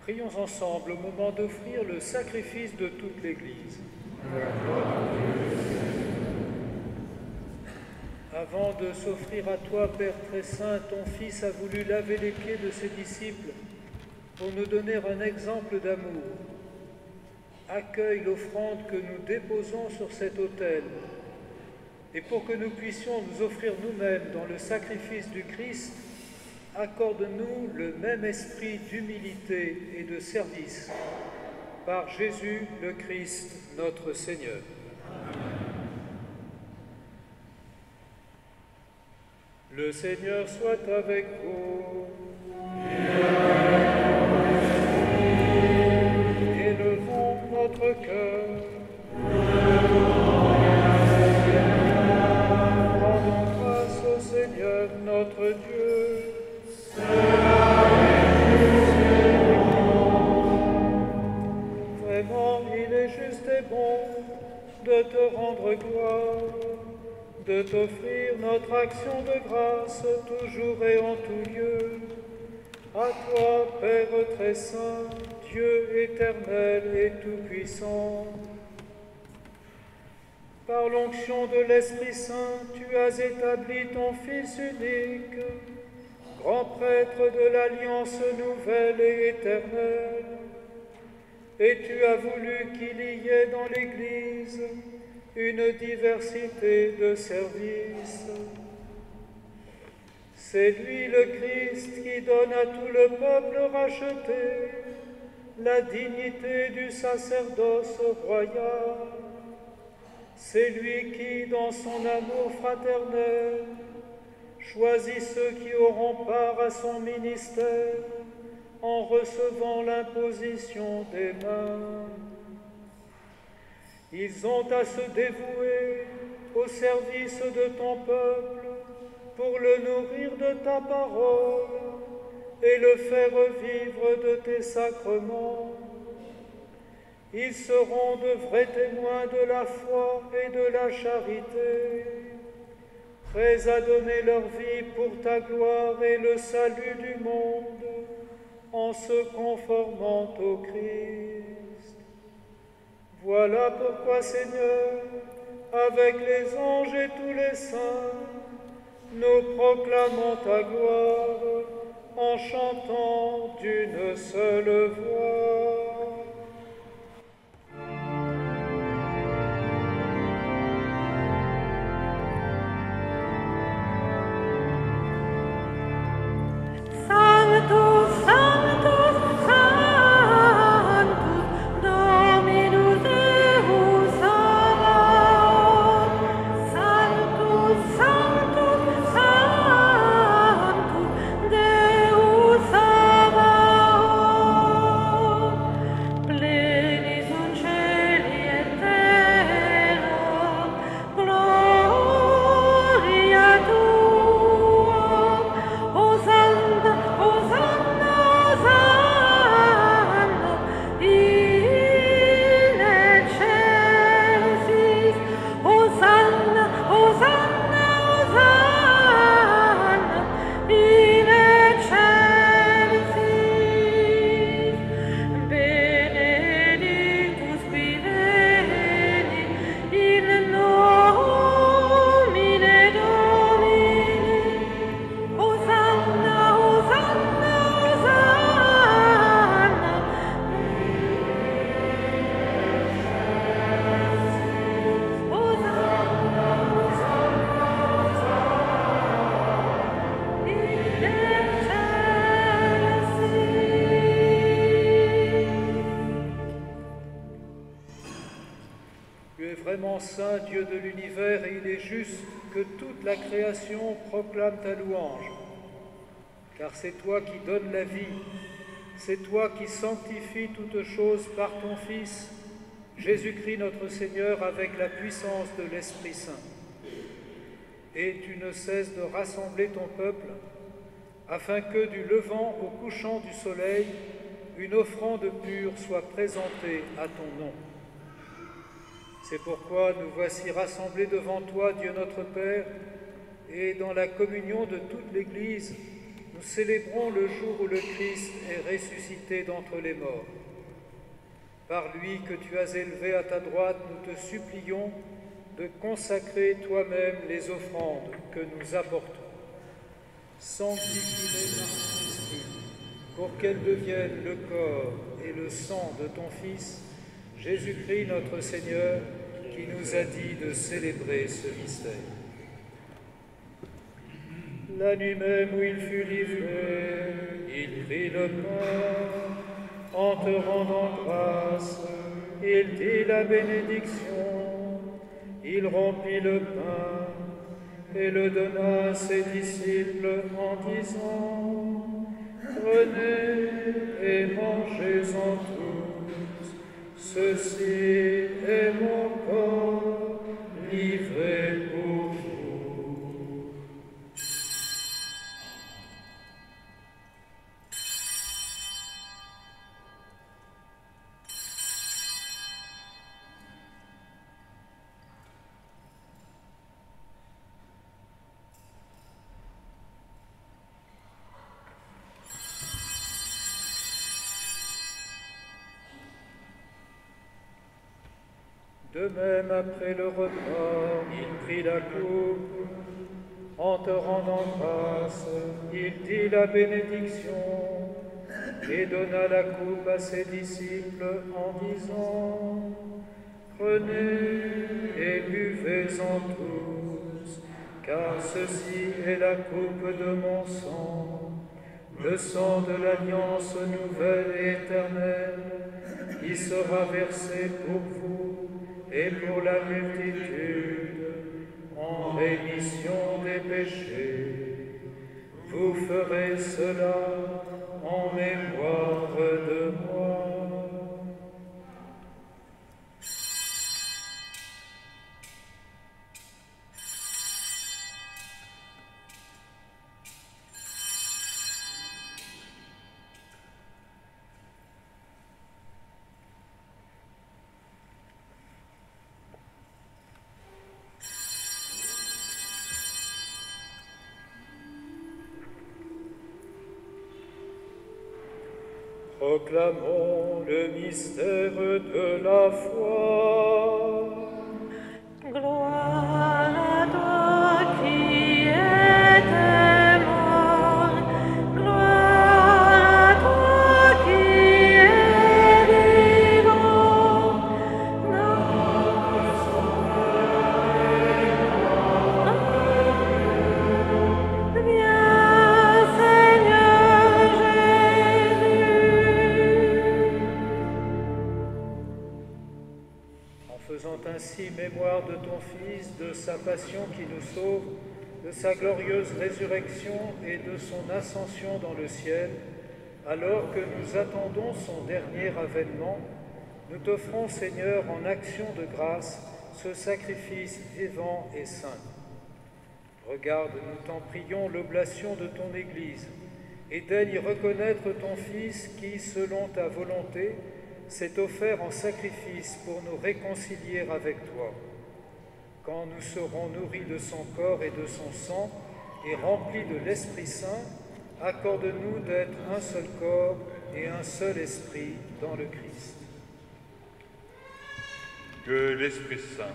Speaker 2: Prions ensemble au moment d'offrir le sacrifice de toute l'Église. Avant de s'offrir à toi, Père très saint, ton Fils a voulu laver les pieds de ses disciples pour nous donner un exemple d'amour. Accueille l'offrande que nous déposons sur cet autel et pour que nous puissions nous offrir nous-mêmes dans le sacrifice du Christ, accorde-nous le même esprit d'humilité et de service. Par Jésus le Christ, notre Seigneur. Le Seigneur soit avec vous. Élevons notre cœur. Rendons grâce au Seigneur notre Dieu. Vraiment, il est juste et bon de te rendre gloire, de t'offrir notre action de grâce toujours et en tout lieu. À toi, Père très saint, Dieu éternel et tout-puissant. Par l'onction de l'Esprit Saint, tu as établi ton Fils unique, grand prêtre de l'Alliance nouvelle et éternelle, et tu as voulu qu'il y ait dans l'Église une diversité de services. C'est lui le Christ qui donne à tout le peuple racheté la dignité du sacerdoce royal. C'est lui qui, dans son amour fraternel, choisit ceux qui auront part à son ministère en recevant l'imposition des mains. Ils ont à se dévouer au service de ton peuple pour le nourrir de ta parole et le faire vivre de tes sacrements. Ils seront de vrais témoins de la foi et de la charité, prêts à donner leur vie pour ta gloire et le salut du monde, en se conformant au Christ. Voilà pourquoi, Seigneur, avec les anges et tous les saints, nous proclamons ta gloire en chantant d'une seule voix. Saint Dieu de l'univers, et il est juste que toute la création proclame ta louange. Car c'est toi qui donnes la vie, c'est toi qui sanctifies toutes choses par ton Fils, Jésus-Christ notre Seigneur, avec la puissance de l'Esprit Saint. Et tu ne cesses de rassembler ton peuple, afin que du levant au couchant du soleil, une offrande pure soit présentée à ton nom. C'est pourquoi nous voici rassemblés devant toi, Dieu notre Père, et dans la communion de toute l'Église, nous célébrons le jour où le Christ est ressuscité d'entre les morts. Par lui que tu as élevé à ta droite, nous te supplions de consacrer toi-même les offrandes que nous apportons. Sanctifie-les par ton esprit, pour qu'elles deviennent le corps et le sang de ton Fils, Jésus-Christ notre Seigneur, qui nous a dit de célébrer ce mystère. La nuit même où il fut livré, il prit le pain, en te rendant grâce, il dit la bénédiction, il rompit le pain et le donna à ses disciples en disant: Prenez et mangez-en tous, ceci est mon corps livré pour vous. De même, après le repas, il prit la coupe. En te rendant grâce, il dit la bénédiction et donna la coupe à ses disciples en disant: Prenez et buvez-en tous, car ceci est la coupe de mon sang, le sang de l'alliance nouvelle et éternelle, qui sera versé pour vous et pour la multitude, en rémission des péchés. Vous ferez cela en mémoire de moi. Proclamons le mystère de la foi.
Speaker 1: Gloire à toi qui étais mort, gloire à toi qui es vivant. Notre Sauveur est mort. Viens, Seigneur Jésus.
Speaker 2: En faisant ainsi mémoire de ton Fils, de sa passion qui nous sauve, de sa glorieuse résurrection et de son ascension dans le ciel, alors que nous attendons son dernier avènement, nous t'offrons, Seigneur, en action de grâce, ce sacrifice vivant et saint. Regarde, nous t'en prions, l'oblation de ton Église, et daigne y reconnaître ton Fils qui, selon ta volonté, s'est offert en sacrifice pour nous réconcilier avec toi. Quand nous serons nourris de son corps et de son sang et remplis de l'Esprit Saint, accorde-nous d'être un seul corps et un seul esprit dans le Christ.
Speaker 5: Que l'Esprit Saint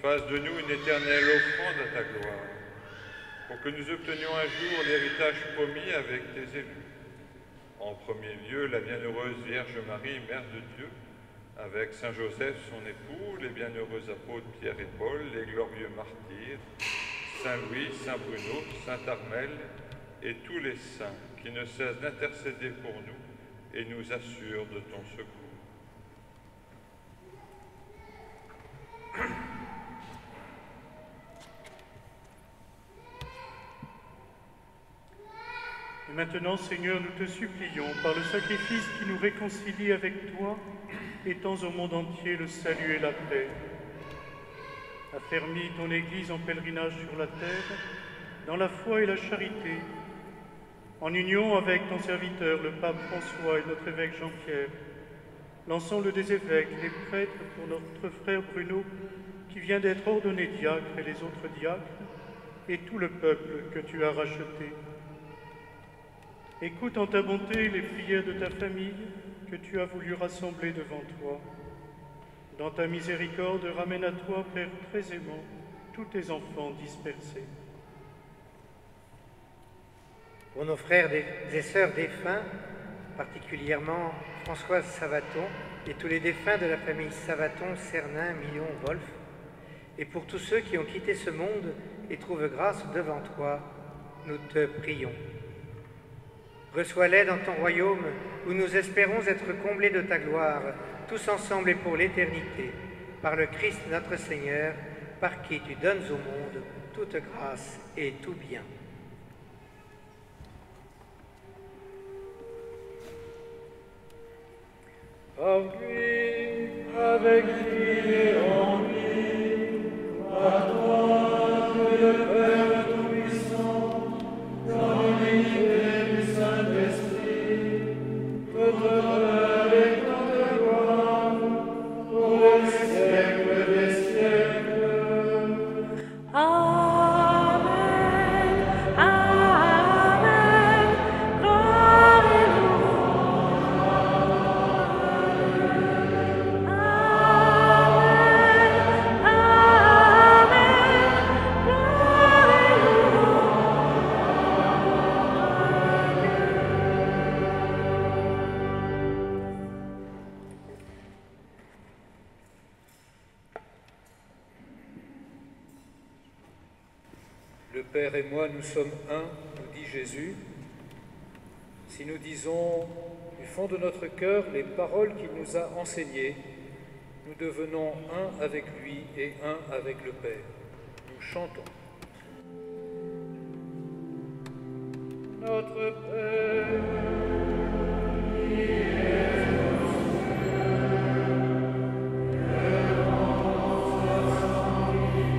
Speaker 5: fasse de nous une éternelle offrande à ta gloire, pour que nous obtenions un jour l'héritage promis avec tes élus. En premier lieu, la bienheureuse Vierge Marie, Mère de Dieu, avec Saint Joseph, son époux, les bienheureux apôtres Pierre et Paul, les glorieux martyrs, Saint Louis, Saint Bruno, Saint Armel et tous les saints qui ne cessent d'intercéder pour nous et nous assurent de ton secours.
Speaker 9: Et maintenant, Seigneur, nous te supplions, par le sacrifice qui nous réconcilie avec toi, étends au monde entier le salut et la paix. Affermis ton Église en pèlerinage sur la terre, dans la foi et la charité, en union avec ton serviteur, le pape François et notre évêque Jean-Pierre, l'ensemble des évêques, les prêtres pour notre frère Bruno, qui vient d'être ordonné diacre, et les autres diacres, et tout le peuple que tu as racheté. Écoute en ta bonté les prières de ta famille que tu as voulu rassembler devant toi. Dans ta miséricorde, ramène à toi, Père très aimant, tous tes enfants dispersés.
Speaker 10: Pour nos frères et sœurs défunts, particulièrement Françoise Savaton et tous les défunts de la famille Savaton, Cernin, Millon, Wolf, et pour tous ceux qui ont quitté ce monde et trouvent grâce devant toi, nous te prions. Reçois-les dans ton royaume où nous espérons être comblés de ta gloire, tous ensemble et pour l'éternité, par le Christ notre Seigneur, par qui tu donnes au monde toute grâce et tout bien.
Speaker 2: Par lui, avec lui et en lui, à toi, Dieu le Père Tout-Puissant, dans l'unité du Saint-Esprit, toute honneur et toute gloire, pour les siècles des siècles.
Speaker 1: Amen, Amen, gloire et
Speaker 2: Le Père et moi, nous sommes un, nous dit Jésus. Si nous disons du fond de notre cœur les paroles qu'il nous a enseignées, nous devenons un avec lui et un avec le Père. Nous chantons. Notre Père, qui es aux cieux, que ton nom soit sanctifié.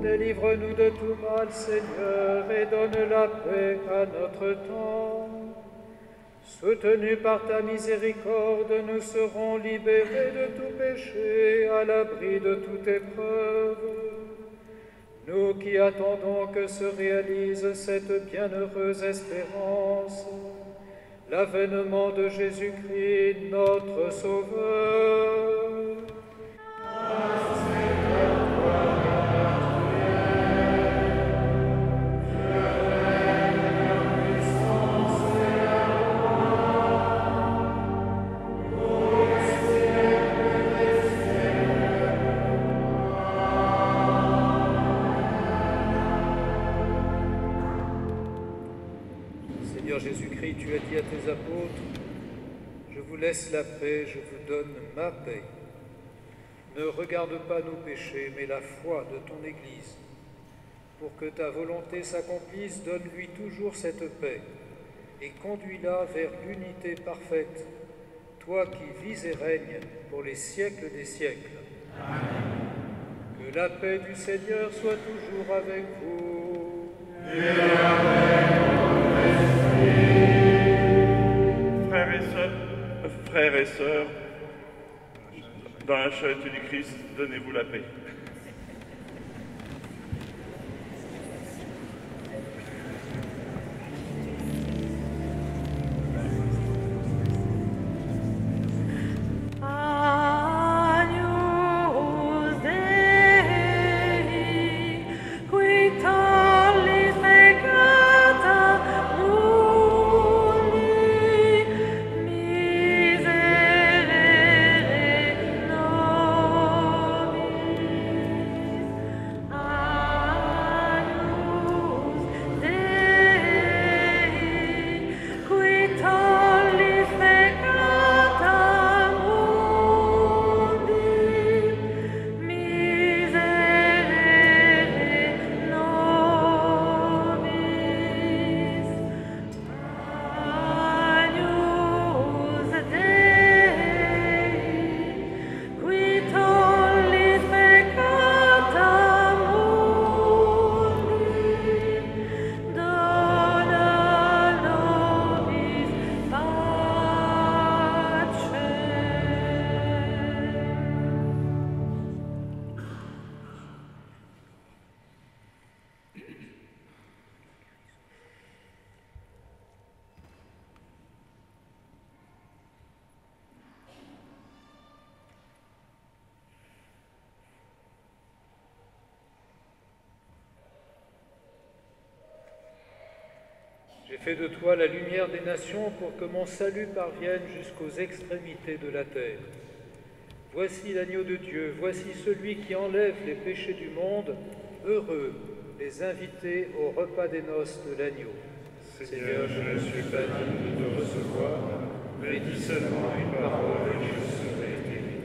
Speaker 2: Délivre-nous de tout mal, Seigneur, et donne la paix à notre temps. Soutenus par ta miséricorde, nous serons libérés de tout péché, à l'abri de toute épreuve. Nous qui attendons que se réalise cette bienheureuse espérance, l'avènement de Jésus-Christ, notre Sauveur. Seigneur Jésus-Christ, tu as dit à tes apôtres, « Je vous laisse la paix, je vous donne ma paix. Ne regarde pas nos péchés, mais la foi de ton Église. Pour que ta volonté s'accomplisse, donne-lui toujours cette paix et conduis-la vers l'unité parfaite, toi qui vis et règnes pour les siècles des siècles. Amen. Que la paix du Seigneur soit toujours avec vous. Et avec votre esprit.
Speaker 4: Frères et sœurs, dans la charité du Christ, donnez-vous la paix.
Speaker 1: Agnus Dei, qui tollis
Speaker 2: J'ai fait de toi la lumière des nations pour que mon salut parvienne jusqu'aux extrémités de la terre. Voici l'agneau de Dieu, voici celui qui enlève les péchés du monde. Heureux les invités au repas des noces de l'agneau.
Speaker 11: Seigneur, je ne suis pas digne de te recevoir, mais dis seulement une parole et je serai guéri.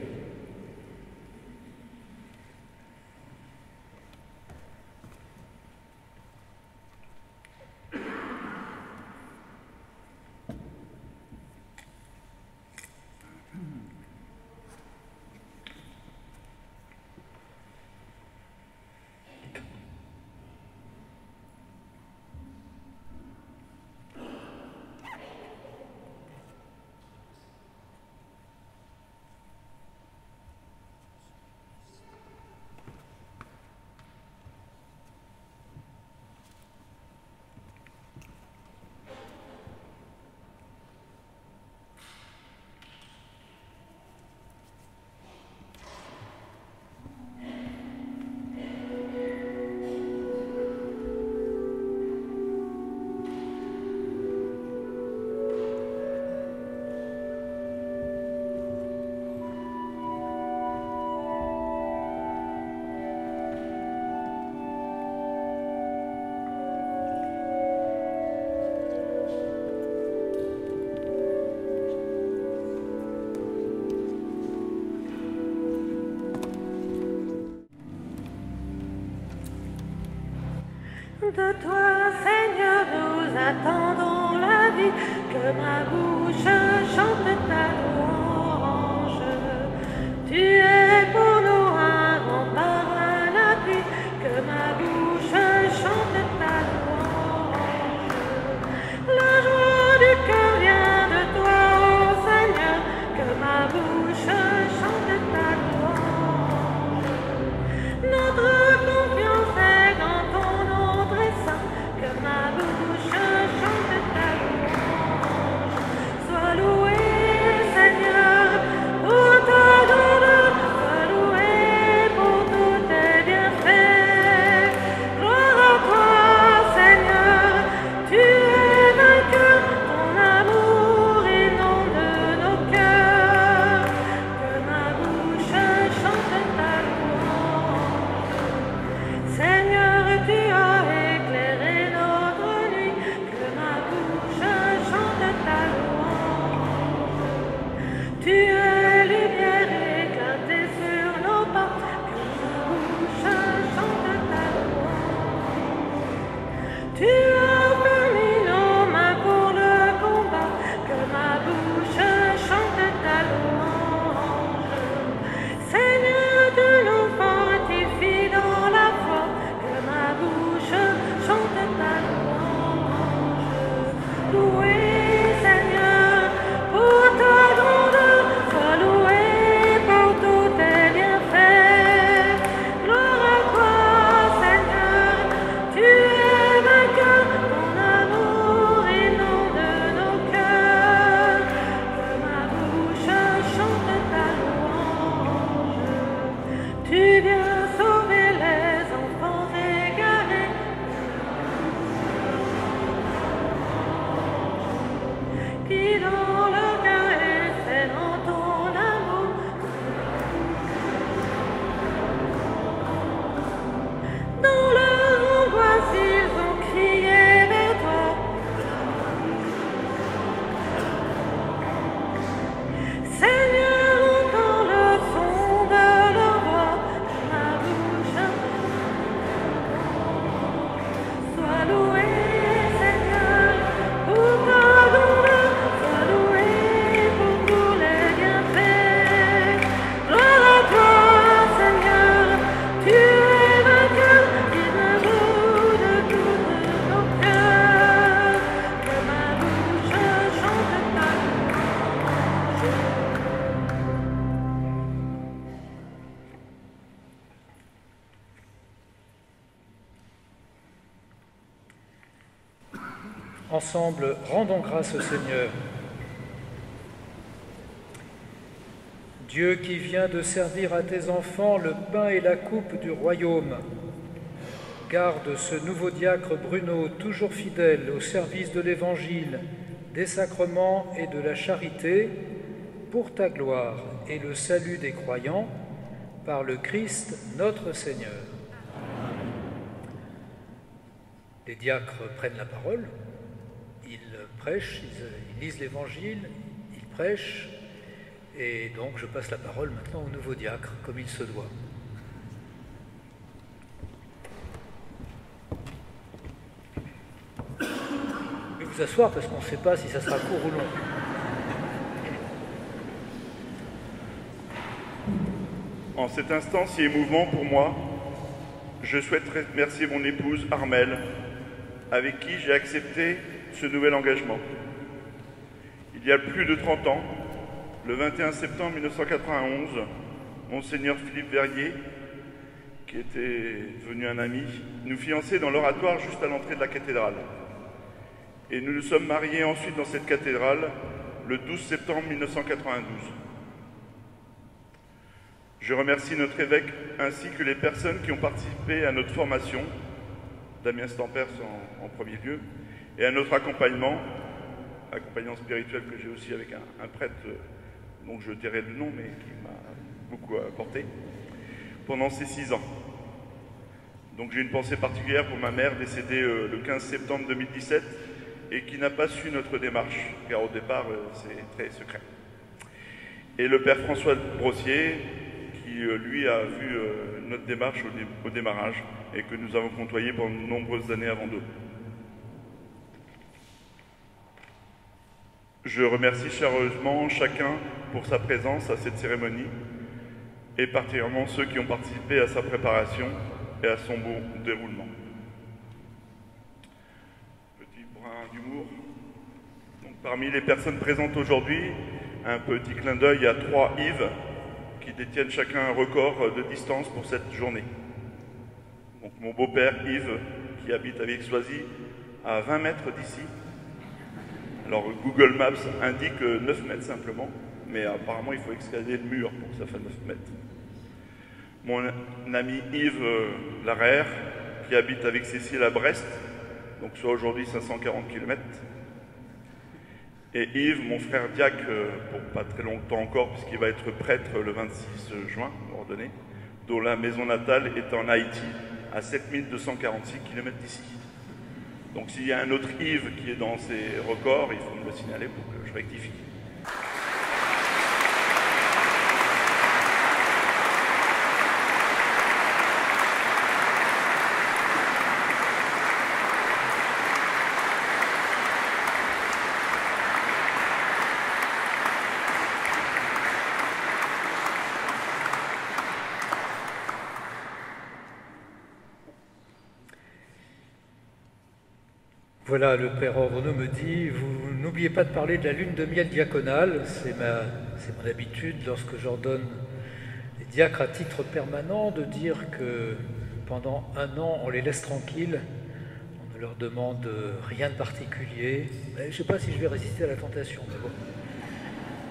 Speaker 1: De toi, Seigneur, nous attendons la vie, que ma bouche chante ta louange. Tu es pour nous un rempart, un appui, que ma bouche chante ta louange. La joie du cœur vient de toi, ô Seigneur, que ma bouche chante ta louange. Notre confiance est dans ton nom très saint, que ma bouche chante ta louange. Sois loué, Seigneur, pour ta grandeur, sois loué pour tous tes bienfaits. Gloire à toi, Seigneur, tu es vainqueur, ton amour inonde nos cœurs. Que ma bouche chante ta louange. Seigneur, tu as éclairé notre nuit, que ma bouche chante ta louange. Tu es lumière éclatée sur nos pas, que ma bouche chante ta louange. Tu as permis nos mains pour le combat, que ma bouche chante ta louange. Seigneur, tu nous fortifies dans la foi, que ma bouche chante ta louange. Loué, Seigneur, pour ta grandeur, sois loué pour tous tes bienfaits. Gloire à toi, Seigneur, tu es vainqueur, ton amour inonde nos cœurs. Que ma bouche chante ta louange. Tu viens sauver les enfants égarés, qui dans leur cœur essaient dans ton amour. Dans leur angoisse, ils ont crié vers toi. Seigneur, entends le son de leur voix, que ma bouche soit loué, Seigneur, pour ta grandeur, sois loué pour tous les bienfaits. Gloire à toi, Seigneur, tu es vainqueur, guide-nous de tous nos cœurs. Que ma bouche chante ta louange.
Speaker 2: Ensemble, rendons grâce au Seigneur. Dieu qui vient de servir à tes enfants le pain et la coupe du royaume, garde ce nouveau diacre Bruno, toujours fidèle au service de l'Évangile, des sacrements et de la charité, pour ta gloire et le salut des croyants, par le Christ notre Seigneur. Les diacres prennent la parole, ils prêchent, ils lisent l'Évangile, ils prêchent, et donc je passe la parole maintenant au nouveau diacre, comme il se doit. Je vais vous asseoir parce qu'on ne sait pas si ça sera court ou long.
Speaker 4: En cet instant si émouvant pour moi, je souhaite remercier mon épouse Armelle, avec qui j'ai accepté ce nouvel engagement. Il y a plus de 30 ans, le 21 septembre 1991, Monseigneur Philippe Verrier, qui était devenu un ami, nous fiançait dans l'oratoire juste à l'entrée de la cathédrale. Et nous nous sommes mariés ensuite dans cette cathédrale le 12 septembre 1992. Je remercie notre évêque ainsi que les personnes qui ont participé à notre formation, Damien Stampers en premier lieu, et à notre accompagnement spirituel que j'ai aussi avec un prêtre dont je tairai le nom, mais qui m'a beaucoup apporté, pendant ces 6 ans. Donc j'ai une pensée particulière pour ma mère décédée le 15 septembre 2017 et qui n'a pas su notre démarche, car au départ c'est très secret. Et le père François Brossier, qui lui a vu notre démarche au démarrage et que nous avons côtoyé pendant de nombreuses années avant d'eux. Je remercie chaleureusement chacun pour sa présence à cette cérémonie et particulièrement ceux qui ont participé à sa préparation et à son bon déroulement. Petit brin d'humour. Donc, parmi les personnes présentes aujourd'hui, un petit clin d'œil à 3 Yves qui détiennent chacun un record de distance pour cette journée. Donc, mon beau-père Yves, qui habite avec Soisy, à 20 mètres d'ici. Alors Google Maps indique 9 mètres simplement, mais apparemment il faut escalader le mur pour que ça fasse 9 mètres. Mon ami Yves Larère, qui habite avec Cécile à Brest, donc soit aujourd'hui 540 km. Et Yves, mon frère Diac, pour pas très longtemps encore, puisqu'il va être prêtre le 26 juin, ordonné, dont la maison natale est en Haïti, à 7246 km d'ici. Donc s'il y a un autre Yves qui est dans ces records, il faut me le signaler pour que je rectifie.
Speaker 2: Voilà, le Père Orveneau me dit, vous n'oubliez pas de parler de la lune de miel diaconale, c'est mon habitude lorsque j'ordonne les diacres à titre permanent de dire que pendant 1 an on les laisse tranquilles, on ne leur demande rien de particulier. Je ne sais pas si je vais résister à la tentation, mais bon.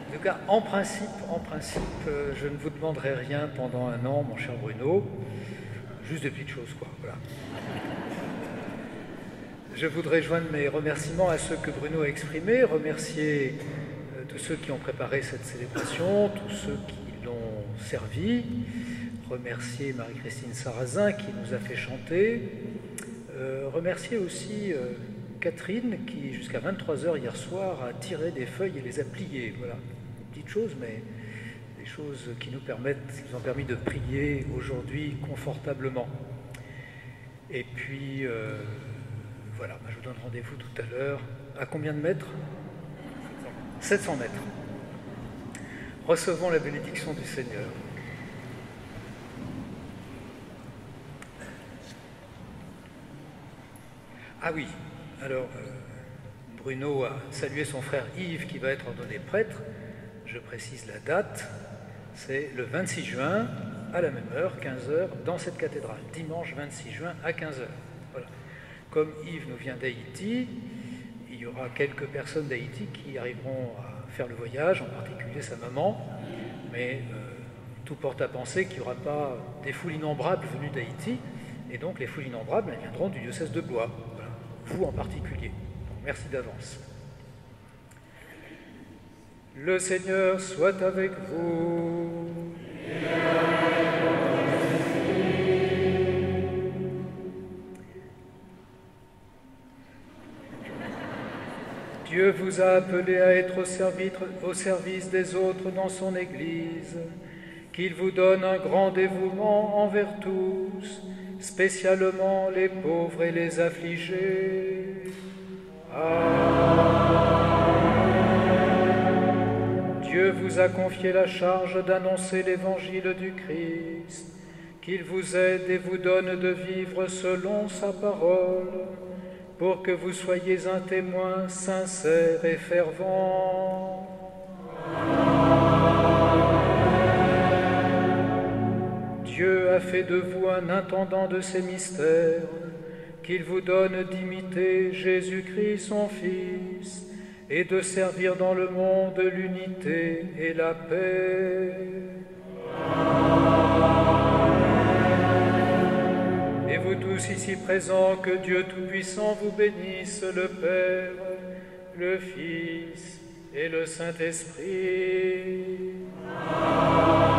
Speaker 2: En tout cas, en principe, je ne vous demanderai rien pendant 1 an, mon cher Bruno, juste des petites choses, quoi, voilà. Je voudrais joindre mes remerciements à ceux que Bruno a exprimés, remercier tous ceux qui ont préparé cette célébration, tous ceux qui l'ont servi, remercier Marie-Christine Sarrazin qui nous a fait chanter, remercier aussi Catherine qui, jusqu'à 23h hier soir, a tiré des feuilles et les a pliées. Voilà, une petite chose, mais des choses qui nous ont permis de prier aujourd'hui confortablement. Et puis... voilà, je vous donne rendez-vous tout à l'heure. À combien de mètres ? 700 mètres. Recevons la bénédiction du Seigneur. Ah oui, alors Bruno a salué son frère Yves qui va être ordonné prêtre. Je précise la date, c'est le 26 juin à la même heure, 15h, dans cette cathédrale. Dimanche 26 juin à 15h. Voilà. Comme Yves nous vient d'Haïti, il y aura quelques personnes d'Haïti qui arriveront à faire le voyage, en particulier sa maman, mais tout porte à penser qu'il n'y aura pas des foules innombrables venues d'Haïti, et donc les foules innombrables viendront du diocèse de Blois, voilà. Vous en particulier. Donc, merci d'avance. Le Seigneur soit avec vous. Dieu vous a appelé à être au service des autres dans son Église, qu'il vous donne un grand dévouement envers tous, spécialement les pauvres et les affligés. Dieu vous a confié la charge d'annoncer l'évangile du Christ, qu'il vous aide et vous donne de vivre selon sa parole, pour que vous soyez un témoin sincère et fervent. Dieu a fait de vous un intendant de ces mystères, qu'il vous donne d'imiter Jésus-Christ son Fils, et de servir dans le monde l'unité et la paix. Et vous tous ici présents, que Dieu Tout-Puissant vous bénisse, le Père, le Fils et le Saint-Esprit. Amen.